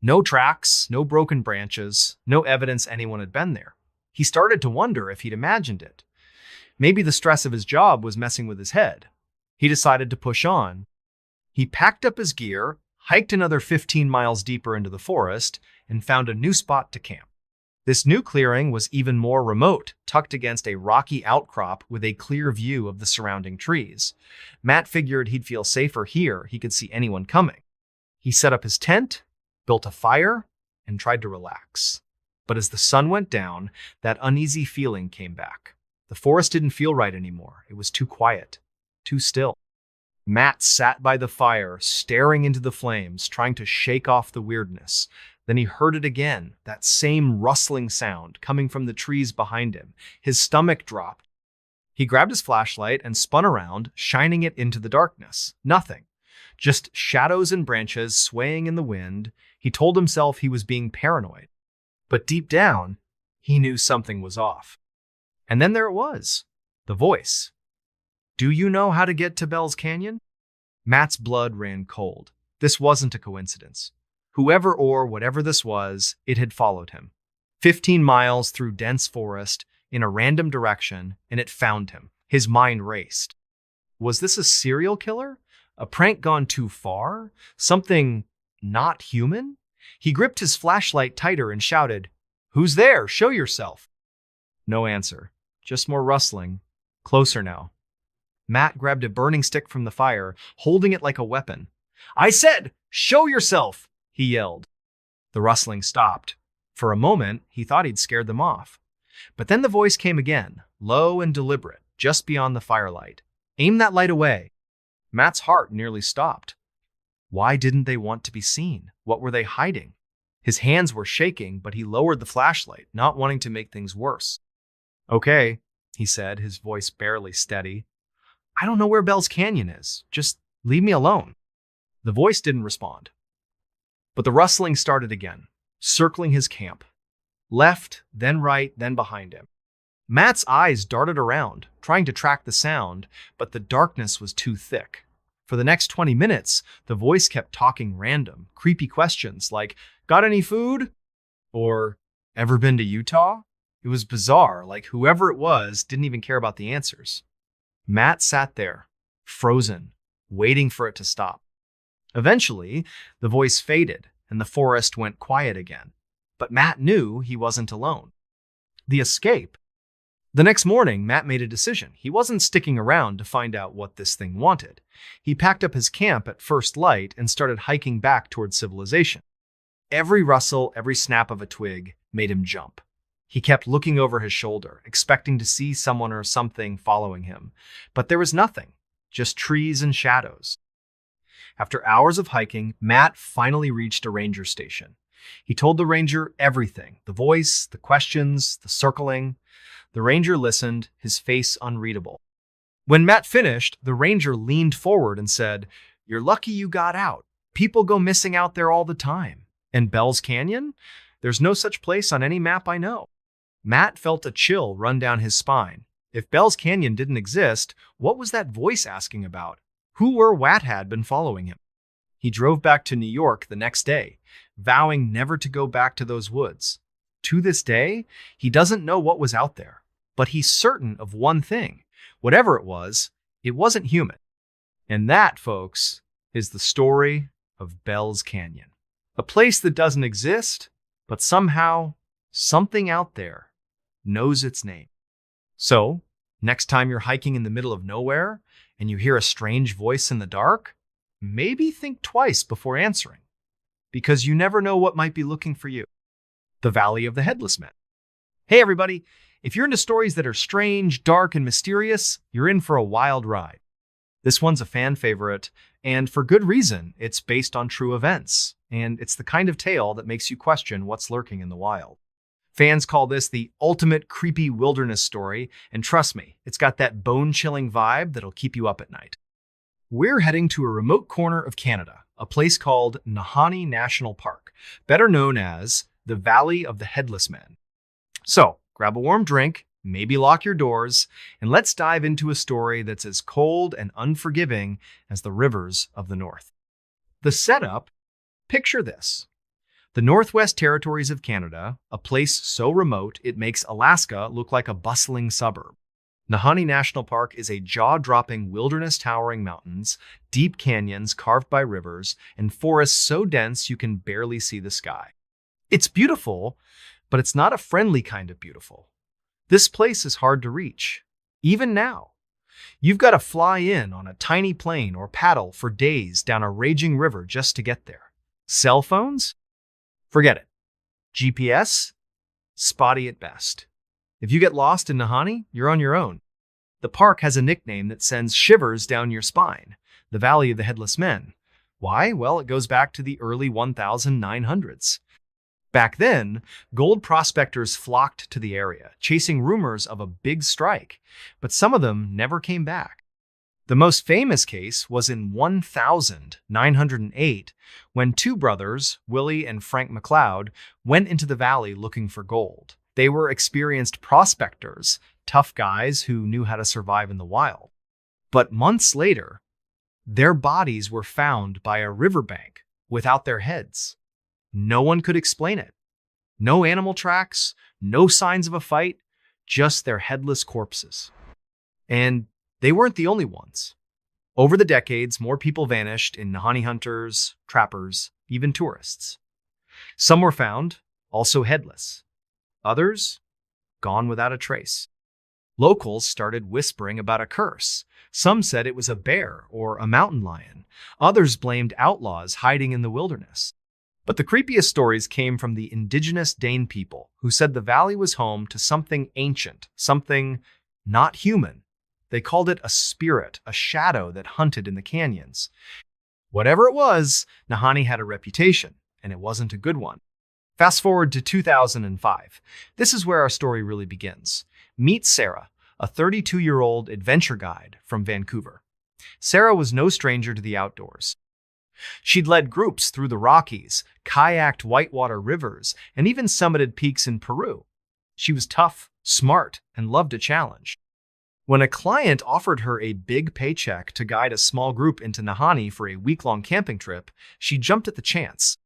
No tracks, no broken branches, no evidence anyone had been there. He started to wonder if he'd imagined it. Maybe the stress of his job was messing with his head. He decided to push on. He packed up his gear, hiked another 15 miles deeper into the forest, and found a new spot to camp. This new clearing was even more remote, tucked against a rocky outcrop with a clear view of the surrounding trees. Matt figured he'd feel safer here. He could see anyone coming. He set up his tent, built a fire, and tried to relax. But as the sun went down, that uneasy feeling came back. The forest didn't feel right anymore. It was too quiet, too still. Matt sat by the fire, staring into the flames, trying to shake off the weirdness. Then he heard it again, that same rustling sound coming from the trees behind him. His stomach dropped. He grabbed his flashlight and spun around, shining it into the darkness. Nothing. Just shadows and branches swaying in the wind. He told himself he was being paranoid. But deep down, he knew something was off. And then there it was, the voice. Do you know how to get to Bell's Canyon? Matt's blood ran cold. This wasn't a coincidence. Whoever or whatever this was, it had followed him. 15 miles through dense forest, in a random direction, and it found him. His mind raced. Was this a serial killer? A prank gone too far? Something not human? He gripped his flashlight tighter and shouted, "Who's there? Show yourself!" No answer. Just more rustling. Closer now. Matt grabbed a burning stick from the fire, holding it like a weapon. "I said, show yourself!" he yelled. The rustling stopped. For a moment, he thought he'd scared them off. But then the voice came again, low and deliberate, just beyond the firelight. "Aim that light away." Matt's heart nearly stopped. Why didn't they want to be seen? What were they hiding? His hands were shaking, but he lowered the flashlight, not wanting to make things worse. "Okay," he said, his voice barely steady. "I don't know where Bell's Canyon is. Just leave me alone." The voice didn't respond. But the rustling started again, circling his camp. Left, then right, then behind him. Matt's eyes darted around, trying to track the sound, but the darkness was too thick. For the next 20 minutes, the voice kept talking random, creepy questions like, "Got any food?" Or, "Ever been to Utah?" It was bizarre, like whoever it was didn't even care about the answers. Matt sat there, frozen, waiting for it to stop. Eventually, the voice faded and the forest went quiet again. But Matt knew he wasn't alone. The escape. The next morning, Matt made a decision. He wasn't sticking around to find out what this thing wanted. He packed up his camp at first light and started hiking back toward civilization. Every rustle, every snap of a twig made him jump. He kept looking over his shoulder, expecting to see someone or something following him. But there was nothing, just trees and shadows. After hours of hiking, Matt finally reached a ranger station. He told the ranger everything, the voice, the questions, the circling. The ranger listened, his face unreadable. When Matt finished, the ranger leaned forward and said, "You're lucky you got out. People go missing out there all the time. And Bell's Canyon? There's no such place on any map I know." Matt felt a chill run down his spine. If Bell's Canyon didn't exist, what was that voice asking about? Who or what had been following him? He drove back to New York the next day, vowing never to go back to those woods. To this day, he doesn't know what was out there, but he's certain of one thing. Whatever it wasn't human. And that, folks, is the story of Bell's Canyon. A place that doesn't exist, but somehow, something out there knows its name. So, next time you're hiking in the middle of nowhere and you hear a strange voice in the dark, maybe think twice before answering, because you never know what might be looking for you. The Valley of the Headless Men. Hey everybody, if you're into stories that are strange, dark, and mysterious, you're in for a wild ride. This one's a fan favorite, and for good reason. It's based on true events, and it's the kind of tale that makes you question what's lurking in the wild. Fans call this the ultimate creepy wilderness story, and trust me, it's got that bone-chilling vibe that'll keep you up at night. We're heading to a remote corner of Canada, a place called Nahanni National Park, better known as the Valley of the Headless Men. So, grab a warm drink, maybe lock your doors, and let's dive into a story that's as cold and unforgiving as the rivers of the North. The setup: picture this. The Northwest Territories of Canada, a place so remote it makes Alaska look like a bustling suburb. Nahanni National Park is a jaw-dropping wilderness towering mountains, deep canyons carved by rivers, and forests so dense you can barely see the sky. It's beautiful, but it's not a friendly kind of beautiful. This place is hard to reach, even now. You've got to fly in on a tiny plane or paddle for days down a raging river just to get there. Cell phones? Forget it. GPS? Spotty at best. If you get lost in Nahanni, you're on your own. The park has a nickname that sends shivers down your spine: the Valley of the Headless Men. Why? Well, it goes back to the early 1900s. Back then, gold prospectors flocked to the area, chasing rumors of a big strike, but some of them never came back. The most famous case was in 1908, when two brothers, Willie and Frank McLeod, went into the valley looking for gold. They were experienced prospectors, tough guys who knew how to survive in the wild. But months later, their bodies were found by a riverbank without their heads. No one could explain it. No animal tracks, no signs of a fight, just their headless corpses. And they weren't the only ones. Over the decades, more people vanished in Nahanni: hunters, trappers, even tourists. Some were found, also headless. Others, gone without a trace. Locals started whispering about a curse. Some said it was a bear or a mountain lion. Others blamed outlaws hiding in the wilderness. But the creepiest stories came from the indigenous Dane people, who said the valley was home to something ancient, something not human. They called it a spirit, a shadow that hunted in the canyons. Whatever it was, Nahanni had a reputation, and it wasn't a good one. Fast forward to 2005. This is where our story really begins. Meet Sarah, a 32-year-old adventure guide from Vancouver. Sarah was no stranger to the outdoors. She'd led groups through the Rockies, kayaked whitewater rivers, and even summited peaks in Peru. She was tough, smart, and loved a challenge. When a client offered her a big paycheck to guide a small group into Nahanni for a week-long camping trip, she jumped at the chance.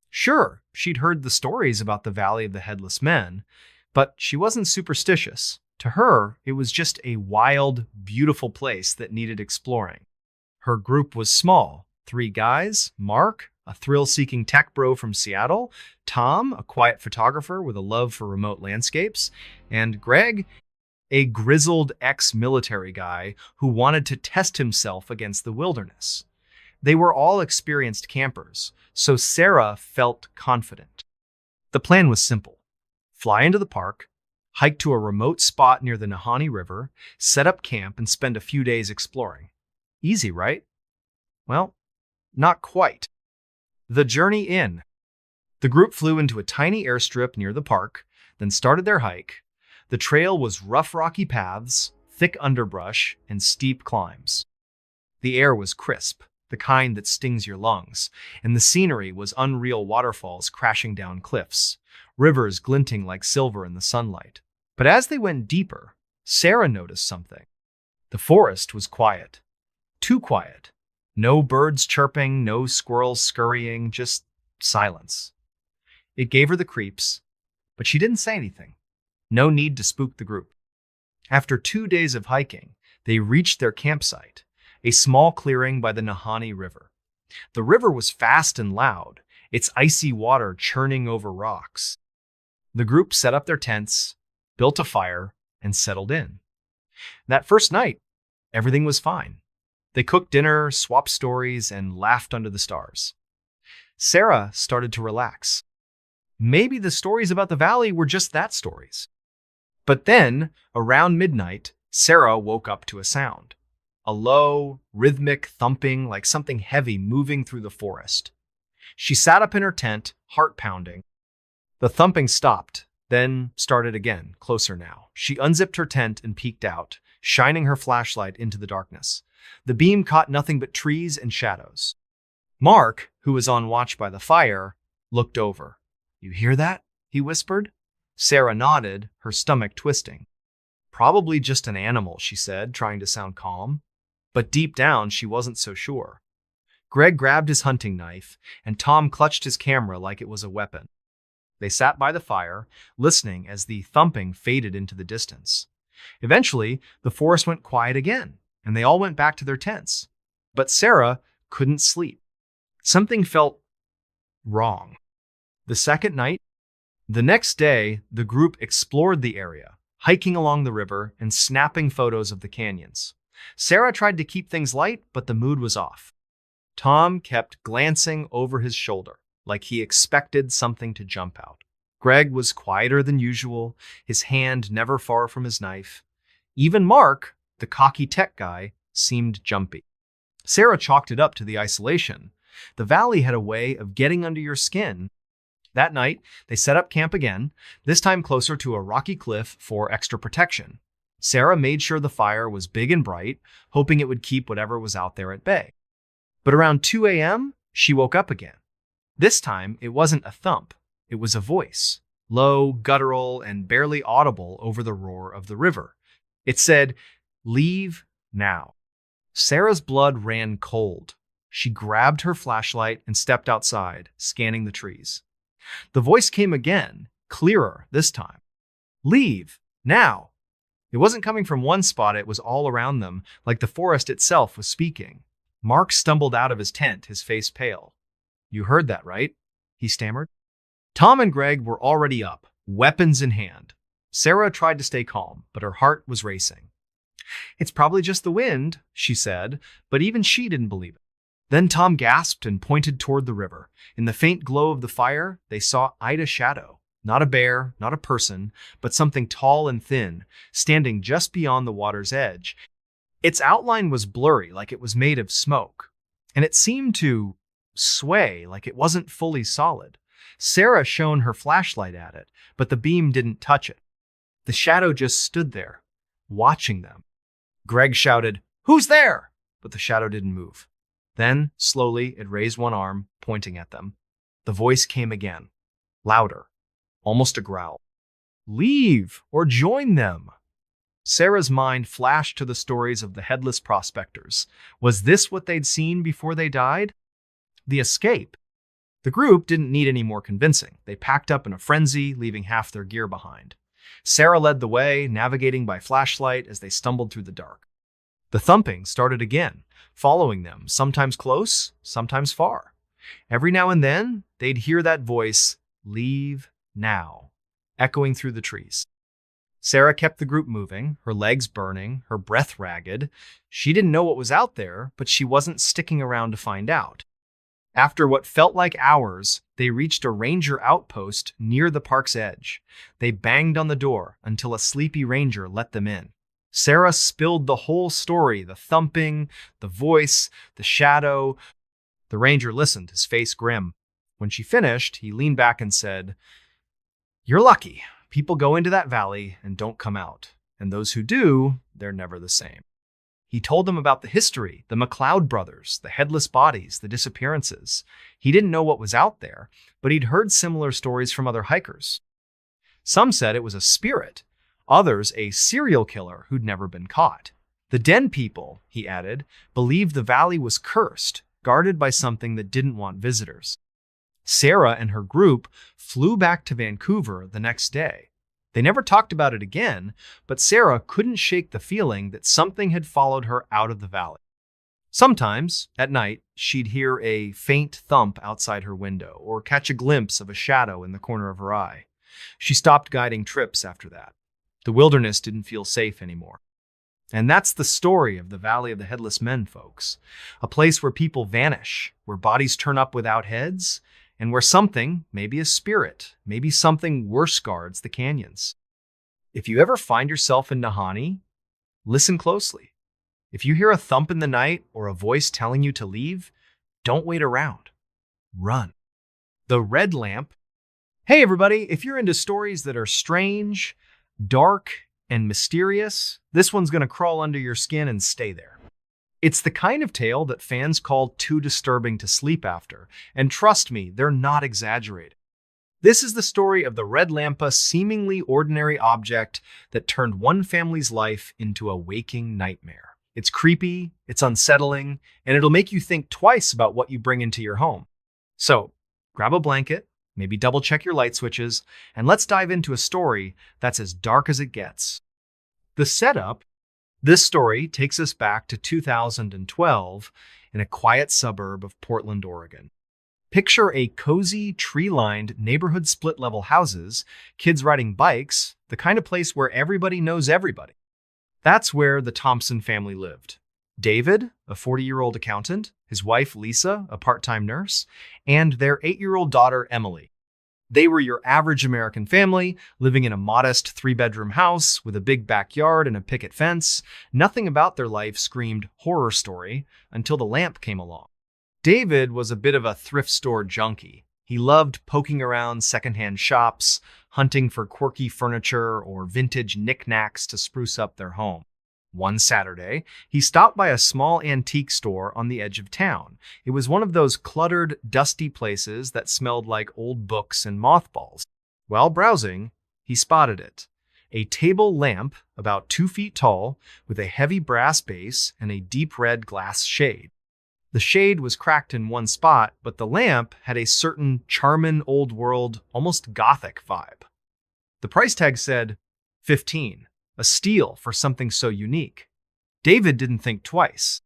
Sure, she'd heard the stories about the Valley of the Headless Men, but she wasn't superstitious. To her, it was just a wild, beautiful place that needed exploring. Her group was small: 3 guys, Mark, a thrill-seeking tech bro from Seattle, Tom, a quiet photographer with a love for remote landscapes, and Greg, a grizzled ex-military guy who wanted to test himself against the wilderness. They were all experienced campers, so Sarah felt confident. The plan was simple: fly into the park, hike to a remote spot near the Nahanni River, set up camp, and spend a few days exploring. Easy, right? Well, not quite. The journey in. The group flew into a tiny airstrip near the park, then started their hike. The trail was rough, rocky paths, thick underbrush, and steep climbs. The air was crisp, the kind that stings your lungs, and the scenery was unreal: waterfalls crashing down cliffs, rivers glinting like silver in the sunlight. But as they went deeper, Sarah noticed something. The forest was quiet. Too quiet. No birds chirping, no squirrels scurrying, just silence. It gave her the creeps, but she didn't say anything. No need to spook the group. After 2 days of hiking, they reached their campsite, a small clearing by the Nahanni River. The river was fast and loud, its icy water churning over rocks. The group set up their tents, built a fire, and settled in. That first night, everything was fine. They cooked dinner, swapped stories, and laughed under the stars. Sarah started to relax. Maybe the stories about the valley were just that stories. But then, around midnight, Sarah woke up to a sound. A low, rhythmic thumping like something heavy moving through the forest. She sat up in her tent, heart pounding. The thumping stopped, then started again, closer now. She unzipped her tent and peeked out, shining her flashlight into the darkness. The beam caught nothing but trees and shadows. Mark, who was on watch by the fire, looked over. "You hear that?" he whispered. Sarah nodded, her stomach twisting. "Probably just an animal," she said, trying to sound calm. But deep down, she wasn't so sure. Greg grabbed his hunting knife, and Tom clutched his camera like it was a weapon. They sat by the fire, listening as the thumping faded into the distance. Eventually, the forest went quiet again, and they all went back to their tents. But Sarah couldn't sleep. Something felt wrong. The next day, the group explored the area, hiking along the river and snapping photos of the canyons. Sarah tried to keep things light, but the mood was off. Tom kept glancing over his shoulder, like he expected something to jump out. Greg was quieter than usual, his hand never far from his knife. Even Mark, the cocky tech guy, seemed jumpy. Sarah chalked it up to the isolation. The valley had a way of getting under your skin. That night, they set up camp again, this time closer to a rocky cliff for extra protection. Sarah made sure the fire was big and bright, hoping it would keep whatever was out there at bay. But around 2 a.m., she woke up again. This time, it wasn't a thump. It was a voice, low, guttural, and barely audible over the roar of the river. It said, "Leave now." Sarah's blood ran cold. She grabbed her flashlight and stepped outside, scanning the trees. The voice came again, clearer this time. "Leave now." It wasn't coming from one spot, it was all around them, like the forest itself was speaking. Mark stumbled out of his tent, his face pale. "You heard that, right?" he stammered. Tom and Greg were already up, weapons in hand. Sarah tried to stay calm, but her heart was racing. "It's probably just the wind," she said, but even she didn't believe it. Then Tom gasped and pointed toward the river. In the faint glow of the fire, they saw Ida's shadow. Not a bear, not a person, but something tall and thin, standing just beyond the water's edge. Its outline was blurry, like it was made of smoke, and it seemed to sway like it wasn't fully solid. Sarah shone her flashlight at it, but the beam didn't touch it. The shadow just stood there, watching them. Greg shouted, "Who's there?" But the shadow didn't move. Then, slowly, it raised one arm, pointing at them. The voice came again, louder, almost a growl. "Leave or join them." Sarah's mind flashed to the stories of the headless prospectors. Was this what they'd seen before they died? The escape. The group didn't need any more convincing. They packed up in a frenzy, leaving half their gear behind. Sarah led the way, navigating by flashlight as they stumbled through the dark. The thumping started again, following them, sometimes close, sometimes far. Every now and then, they'd hear that voice, "Leave now," echoing through the trees. Sarah kept the group moving, her legs burning, her breath ragged. She didn't know what was out there, but she wasn't sticking around to find out. After what felt like hours, they reached a ranger outpost near the park's edge. They banged on the door until a sleepy ranger let them in. Sarah spilled the whole story, the thumping, the voice, the shadow. The ranger listened, his face grim. When she finished, he leaned back and said, "You're lucky. People go into that valley and don't come out. And those who do, they're never the same." He told them about the history, the McLeod brothers, the headless bodies, the disappearances. He didn't know what was out there, but he'd heard similar stories from other hikers. Some said it was a spirit, others a serial killer who'd never been caught. The Den people, he added, believed the valley was cursed, guarded by something that didn't want visitors. Sarah and her group flew back to Vancouver the next day. They never talked about it again, but Sarah couldn't shake the feeling that something had followed her out of the valley. Sometimes, at night, she'd hear a faint thump outside her window or catch a glimpse of a shadow in the corner of her eye. She stopped guiding trips after that. The wilderness didn't feel safe anymore. And that's the story of the Valley of the Headless Men, folks. A place where people vanish, where bodies turn up without heads, and where something, maybe a spirit, maybe something worse guards the canyons. If you ever find yourself in Nahanni, listen closely. If you hear a thump in the night or a voice telling you to leave, don't wait around. Run. The Red Lamp. Hey everybody, if you're into stories that are strange, dark, and mysterious, this one's going to crawl under your skin and stay there. It's the kind of tale that fans call too disturbing to sleep after, and trust me, they're not exaggerating. This is the story of the Red Lamp, a seemingly ordinary object that turned one family's life into a waking nightmare. It's creepy, it's unsettling, and it'll make you think twice about what you bring into your home. So, grab a blanket, maybe double check your light switches, and let's dive into a story that's as dark as it gets. The setup: this story takes us back to 2012 in a quiet suburb of Portland, Oregon. Picture a cozy, tree-lined neighborhood split-level houses, kids riding bikes, the kind of place where everybody knows everybody. That's where the Thompson family lived. David, a 40-year-old accountant, his wife Lisa, a part-time nurse, and their 8-year-old daughter Emily. They were your average American family, living in a modest 3-bedroom house with a big backyard and a picket fence. Nothing about their life screamed horror story until the lamp came along. David was a bit of a thrift store junkie. He loved poking around secondhand shops, hunting for quirky furniture or vintage knickknacks to spruce up their home. One Saturday, he stopped by a small antique store on the edge of town. It was one of those cluttered, dusty places that smelled like old books and mothballs. While browsing, he spotted it. A table lamp about 2 feet tall with a heavy brass base and a deep red glass shade. The shade was cracked in one spot, but the lamp had a certain charming old world, almost gothic vibe. The price tag said $15. A steal for something so unique. David didn't think twice.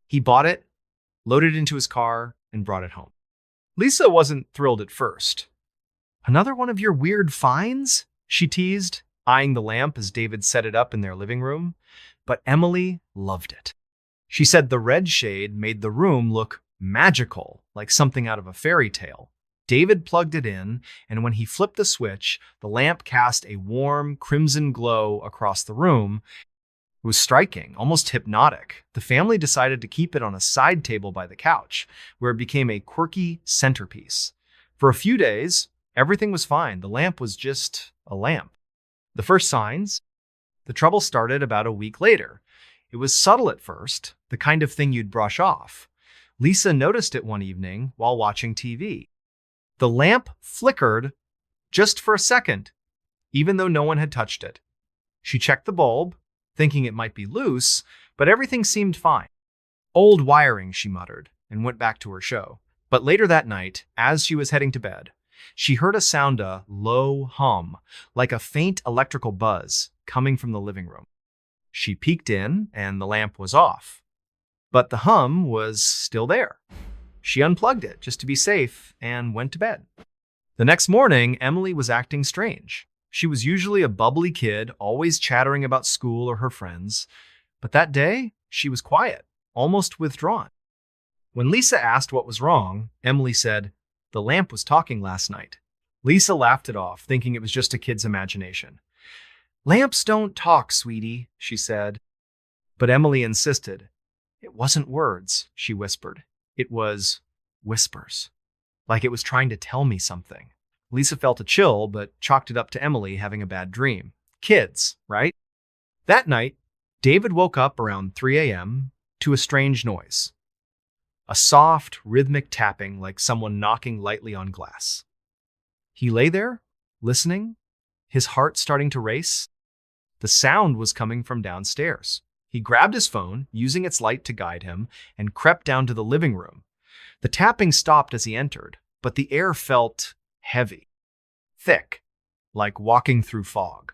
He bought it, loaded it into his car, and brought it home. Lisa wasn't thrilled at first. "Another one of your weird finds?" she teased, eyeing the lamp as David set it up in their living room. But Emily loved it. She said the red shade made the room look magical, like something out of a fairy tale. David plugged it in, and when he flipped the switch, the lamp cast a warm, crimson glow across the room. It was striking, almost hypnotic. The family decided to keep it on a side table by the couch, where it became a quirky centerpiece. For a few days, everything was fine. The lamp was just a lamp. The first signs: the trouble started about a week later. It was subtle at first, the kind of thing you'd brush off. Lisa noticed it one evening while watching TV. The lamp flickered just for a second, even though no one had touched it. She checked the bulb, thinking it might be loose, but everything seemed fine. "Old wiring," she muttered, and went back to her show. But later that night, as she was heading to bed, she heard a low hum, like a faint electrical buzz, coming from the living room. She peeked in, and the lamp was off. But the hum was still there. She unplugged it just to be safe and went to bed. The next morning, Emily was acting strange. She was usually a bubbly kid, always chattering about school or her friends. But that day, she was quiet, almost withdrawn. When Lisa asked what was wrong, Emily said, "The lamp was talking last night." Lisa laughed it off, thinking it was just a kid's imagination. "Lamps don't talk, sweetie," she said. But Emily insisted. "It wasn't words," she whispered. "It was whispers, like it was trying to tell me something." Lisa felt a chill, but chalked it up to Emily having a bad dream. Kids, right? That night, David woke up around 3 a.m. to a strange noise. A soft, rhythmic tapping like someone knocking lightly on glass. He lay there, listening, his heart starting to race. The sound was coming from downstairs. He grabbed his phone, using its light to guide him, and crept down to the living room. The tapping stopped as he entered, but the air felt heavy, thick, like walking through fog.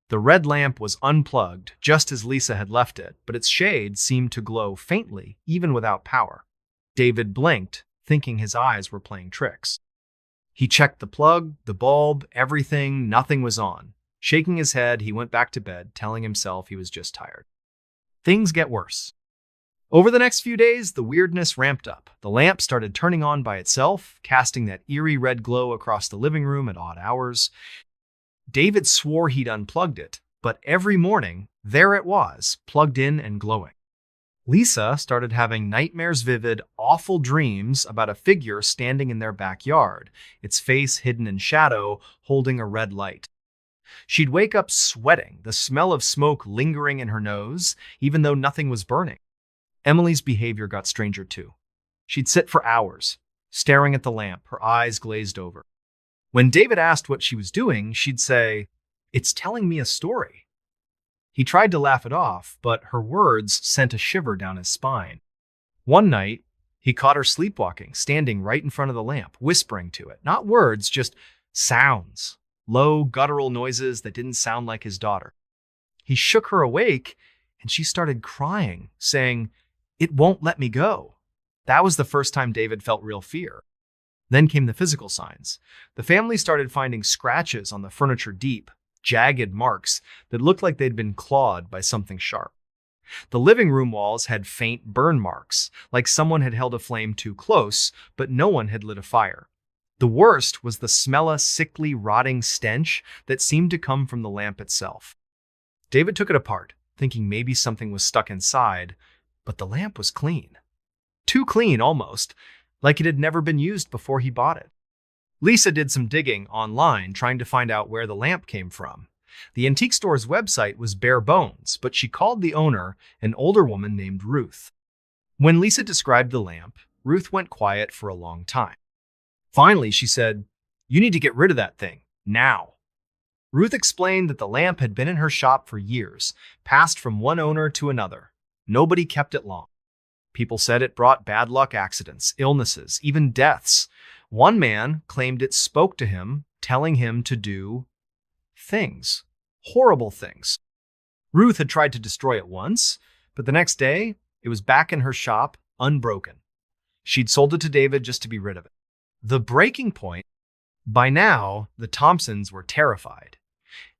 The red lamp was unplugged, just as Lisa had left it, but its shade seemed to glow faintly, even without power. David blinked, thinking his eyes were playing tricks. He checked the plug, the bulb, everything. Nothing was on. Shaking his head, he went back to bed, telling himself he was just tired. Things get worse. Over the next few days, the weirdness ramped up. The lamp started turning on by itself, casting that eerie red glow across the living room at odd hours. David swore he'd unplugged it, but every morning, there it was, plugged in and glowing. Lisa started having nightmares, vivid, awful dreams about a figure standing in their backyard, its face hidden in shadow, holding a red light. She'd wake up sweating, the smell of smoke lingering in her nose, even though nothing was burning. Emily's behavior got stranger too. She'd sit for hours, staring at the lamp, her eyes glazed over. When David asked what she was doing, she'd say, "It's telling me a story." He tried to laugh it off, but her words sent a shiver down his spine. One night, he caught her sleepwalking, standing right in front of the lamp, whispering to it. Not words, just sounds. Low, guttural noises that didn't sound like his daughter. He shook her awake, and she started crying, saying, "It won't let me go." That was the first time David felt real fear. Then came the physical signs. The family started finding scratches on the furniture, deep, jagged marks that looked like they'd been clawed by something sharp. The living room walls had faint burn marks, like someone had held a flame too close, but no one had lit a fire. The worst was the smell of sickly, rotting stench that seemed to come from the lamp itself. David took it apart, thinking maybe something was stuck inside, but the lamp was clean. Too clean, almost, like it had never been used before he bought it. Lisa did some digging online, trying to find out where the lamp came from. The antique store's website was bare bones, but she called the owner, an older woman named Ruth. When Lisa described the lamp, Ruth went quiet for a long time. Finally, she said, "You need to get rid of that thing, now." Ruth explained that the lamp had been in her shop for years, passed from one owner to another. Nobody kept it long. People said it brought bad luck, accidents, illnesses, even deaths. One man claimed it spoke to him, telling him to do things, horrible things. Ruth had tried to destroy it once, but the next day, it was back in her shop, unbroken. She'd sold it to David just to be rid of it. The breaking point, by now, the Thompsons were terrified.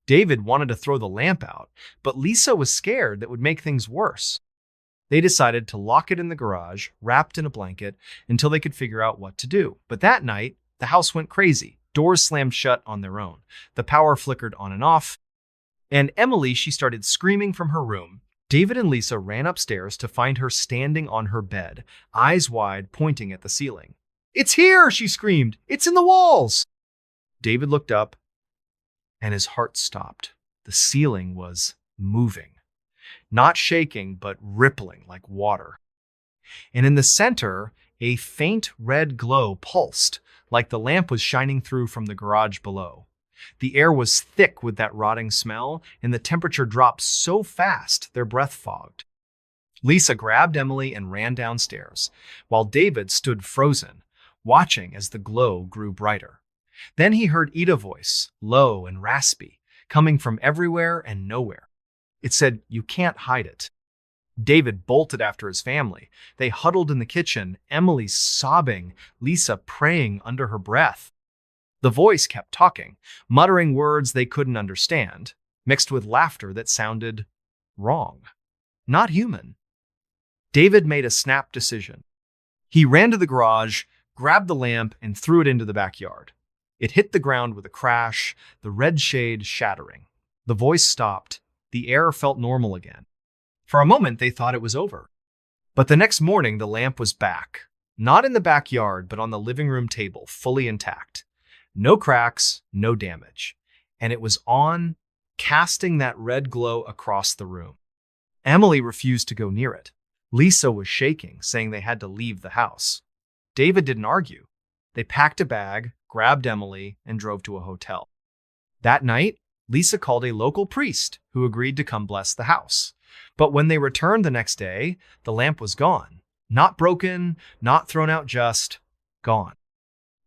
David wanted to throw the lamp out, but Lisa was scared that would make things worse. They decided to lock it in the garage, wrapped in a blanket, until they could figure out what to do. But that night, the house went crazy. Doors slammed shut on their own. The power flickered on and off. And Emily, she started screaming from her room. David and Lisa ran upstairs to find her standing on her bed, eyes wide, pointing at the ceiling. "It's here!" she screamed. "It's in the walls!" David looked up, and his heart stopped. The ceiling was moving. Not shaking, but rippling like water. And in the center, a faint red glow pulsed, like the lamp was shining through from the garage below. The air was thick with that rotting smell, and the temperature dropped so fast their breath fogged. Lisa grabbed Emily and ran downstairs, while David stood frozen, watching as the glow grew brighter. Then he heard Ida's voice, low and raspy, coming from everywhere and nowhere. It said, "You can't hide it." David bolted after his family. They huddled in the kitchen, Emily sobbing, Lisa praying under her breath. The voice kept talking, muttering words they couldn't understand, mixed with laughter that sounded wrong, not human. David made a snap decision. He ran to the garage, grabbed the lamp, and threw it into the backyard. It hit the ground with a crash, the red shade shattering. The voice stopped. The air felt normal again. For a moment, they thought it was over. But the next morning, the lamp was back. Not in the backyard, but on the living room table, fully intact. No cracks, no damage. And it was on, casting that red glow across the room. Emily refused to go near it. Lisa was shaking, saying they had to leave the house. David didn't argue. They packed a bag, grabbed Emily, and drove to a hotel. That night, Lisa called a local priest who agreed to come bless the house. But when they returned the next day, the lamp was gone. Not broken, not thrown out, just gone.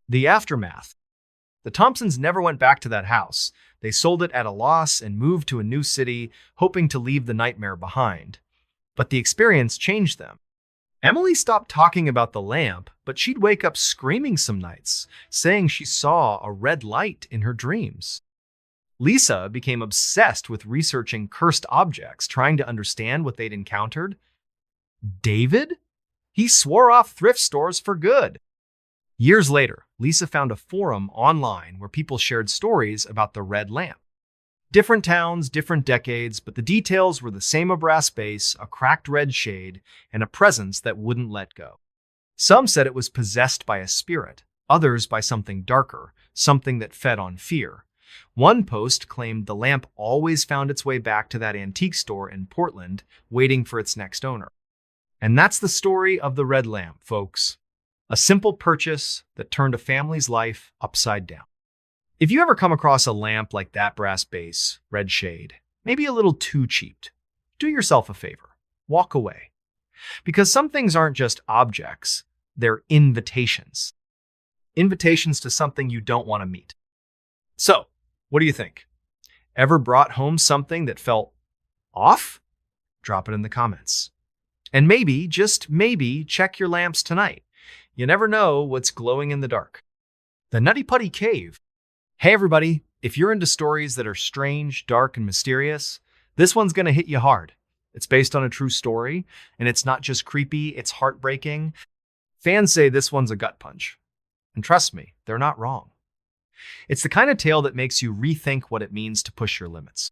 The aftermath. The Thompsons never went back to that house. They sold it at a loss and moved to a new city, hoping to leave the nightmare behind. But the experience changed them. Emily stopped talking about the lamp, but she'd wake up screaming some nights, saying she saw a red light in her dreams. Lisa became obsessed with researching cursed objects, trying to understand what they'd encountered. David? He swore off thrift stores for good. Years later, Lisa found a forum online where people shared stories about the red lamp. Different towns, different decades, but the details were the same: a brass base, a cracked red shade, and a presence that wouldn't let go. Some said it was possessed by a spirit, others by something darker, something that fed on fear. One post claimed the lamp always found its way back to that antique store in Portland, waiting for its next owner. And that's the story of the red lamp, folks. A simple purchase that turned a family's life upside down. If you ever come across a lamp like that brass base, red shade, maybe a little too cheap, do yourself a favor. Walk away. Because some things aren't just objects, they're invitations. Invitations to something you don't want to meet. So, what do you think? Ever brought home something that felt off? Drop it in the comments. And maybe, just maybe, check your lamps tonight. You never know what's glowing in the dark. The Nutty Putty Cave. Hey everybody, if you're into stories that are strange, dark, and mysterious, this one's gonna hit you hard. It's based on a true story, and it's not just creepy, it's heartbreaking. Fans say this one's a gut punch. And trust me, they're not wrong. It's the kind of tale that makes you rethink what it means to push your limits.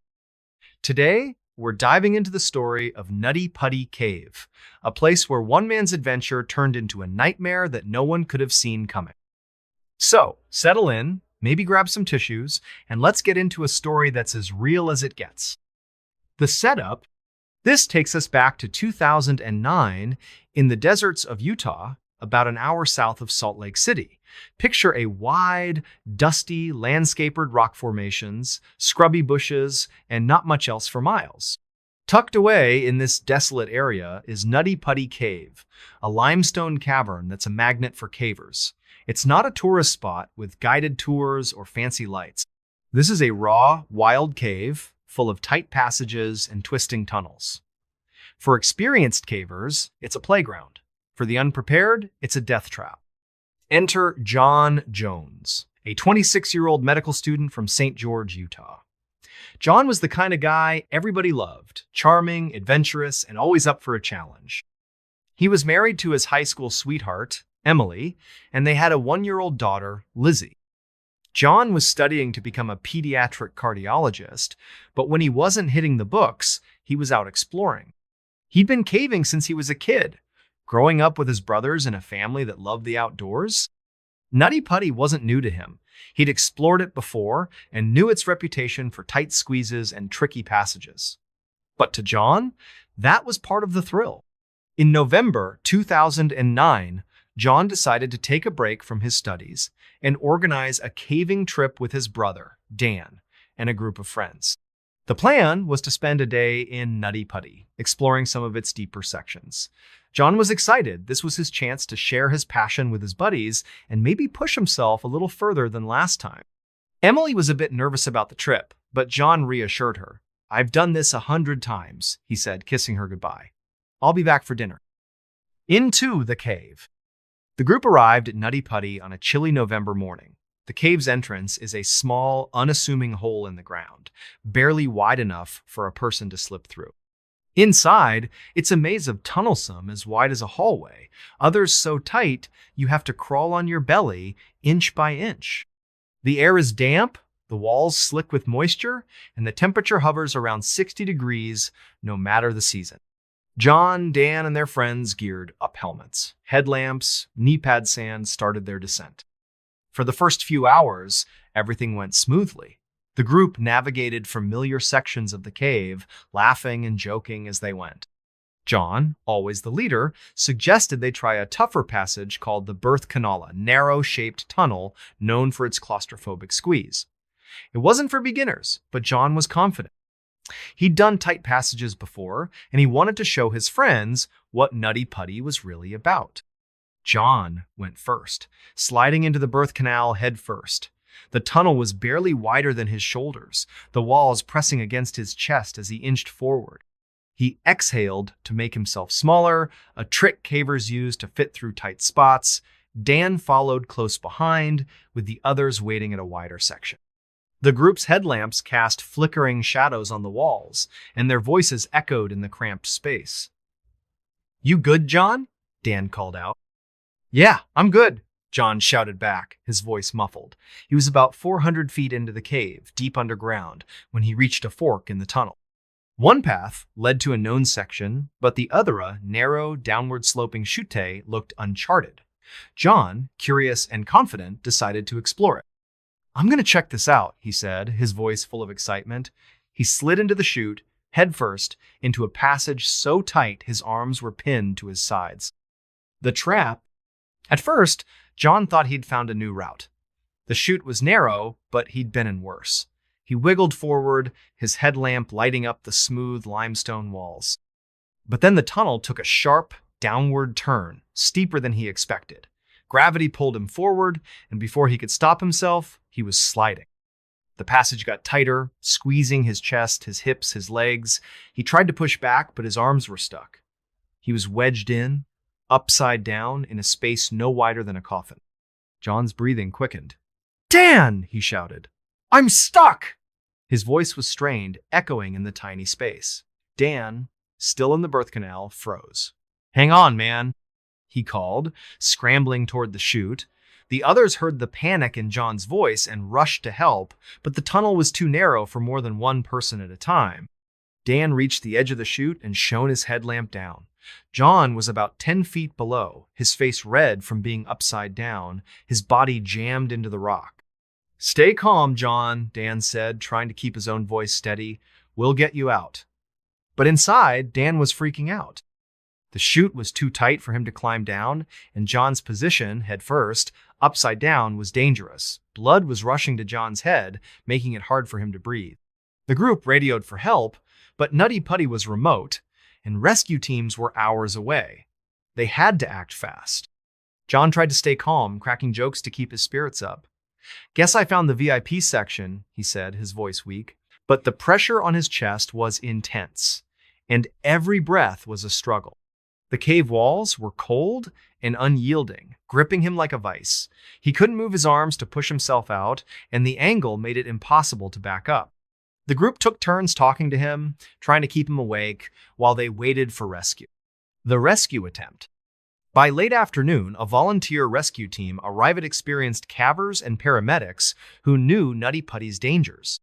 Today, we're diving into the story of Nutty Putty Cave, a place where one man's adventure turned into a nightmare that no one could have seen coming. So, settle in, maybe grab some tissues, and let's get into a story that's as real as it gets. The setup: this takes us back to 2009 in the deserts of Utah, about an hour south of Salt Lake City. Picture a wide, dusty, landscaped rock formations, scrubby bushes, and not much else for miles. Tucked away in this desolate area is Nutty Putty Cave, a limestone cavern that's a magnet for cavers. It's not a tourist spot with guided tours or fancy lights. This is a raw, wild cave full of tight passages and twisting tunnels. For experienced cavers, it's a playground. For the unprepared, it's a death trap. Enter John Jones, a 26-year-old medical student from St. George, Utah. John was the kind of guy everybody loved: charming, adventurous, and always up for a challenge. He was married to his high school sweetheart, Emily, and they had a 1-year-old daughter, Lizzie. John was studying to become a pediatric cardiologist, but when he wasn't hitting the books, he was out exploring. He'd been caving since he was a kid, growing up with his brothers in a family that loved the outdoors. Nutty Putty wasn't new to him. He'd explored it before and knew its reputation for tight squeezes and tricky passages. But to John, that was part of the thrill. In November 2009, John decided to take a break from his studies and organize a caving trip with his brother, Dan, and a group of friends. The plan was to spend a day in Nutty Putty, exploring some of its deeper sections. John was excited. This was his chance to share his passion with his buddies and maybe push himself a little further than last time. Emily was a bit nervous about the trip, but John reassured her. "I've done this 100 times, he said, kissing her goodbye. "I'll be back for dinner." Into the cave. The group arrived at Nutty Putty on a chilly November morning. The cave's entrance is a small, unassuming hole in the ground, barely wide enough for a person to slip through. Inside, it's a maze of tunnels, some as wide as a hallway, others so tight you have to crawl on your belly inch by inch. The air is damp, the walls slick with moisture, and the temperature hovers around 60 degrees no matter the season. John, Dan, and their friends geared up helmets. Headlamps, knee-pad sand started their descent. For the first few hours, everything went smoothly. The group navigated familiar sections of the cave, laughing and joking as they went. John, always the leader, suggested they try a tougher passage called the Birth Canal, a narrow-shaped tunnel known for its claustrophobic squeeze. It wasn't for beginners, but John was confident. He'd done tight passages before, and he wanted to show his friends what Nutty Putty was really about. John went first, sliding into the birth canal head first. The tunnel was barely wider than his shoulders, the walls pressing against his chest as he inched forward. He exhaled to make himself smaller, a trick cavers use to fit through tight spots. Dan followed close behind, with the others waiting at a wider section. The group's headlamps cast flickering shadows on the walls, and their voices echoed in the cramped space. "You good, John?" Dan called out. "Yeah, I'm good," John shouted back, his voice muffled. He was about 400 feet into the cave, deep underground, when he reached a fork in the tunnel. One path led to a known section, but the other, a narrow, downward-sloping chute, looked uncharted. John, curious and confident, decided to explore it. "I'm going to check this out," he said, his voice full of excitement. He slid into the chute, headfirst, into a passage so tight his arms were pinned to his sides. The trap. At first, John thought he'd found a new route. The chute was narrow, but he'd been in worse. He wiggled forward, his headlamp lighting up the smooth limestone walls. But then the tunnel took a sharp, downward turn, steeper than he expected. Gravity pulled him forward, and before he could stop himself, he was sliding. The passage got tighter, squeezing his chest, his hips, his legs. He tried to push back, but his arms were stuck. He was wedged in, upside down, in a space no wider than a coffin. John's breathing quickened. "Dan!" he shouted. "I'm stuck!" His voice was strained, echoing in the tiny space. Dan, still in the birth canal, froze. "Hang on, man," he called, scrambling toward the chute. The others heard the panic in John's voice and rushed to help, but the tunnel was too narrow for more than one person at a time. Dan reached the edge of the chute and shone his headlamp down. John was about 10 feet below, his face red from being upside down, his body jammed into the rock. "Stay calm, John," Dan said, trying to keep his own voice steady. "We'll get you out." But inside, Dan was freaking out. The chute was too tight for him to climb down, and John's position, head first, upside down, was dangerous. Blood was rushing to John's head, making it hard for him to breathe. The group radioed for help, but Nutty Putty was remote, and rescue teams were hours away. They had to act fast. John tried to stay calm, cracking jokes to keep his spirits up. "Guess I found the VIP section," he said, his voice weak. But the pressure on his chest was intense, and every breath was a struggle. The cave walls were cold and unyielding, gripping him like a vice. He couldn't move his arms to push himself out, and the angle made it impossible to back up. The group took turns talking to him, trying to keep him awake, while they waited for rescue. The rescue attempt. By late afternoon, a volunteer rescue team arrived at experienced cavers and paramedics who knew Nutty Putty's dangers.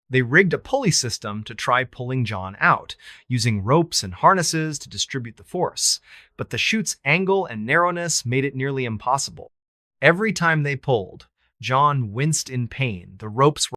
They rigged a pulley system to try pulling John out, using ropes and harnesses to distribute the force, but the chute's angle and narrowness made it nearly impossible. Every time they pulled, John winced in pain. The ropes were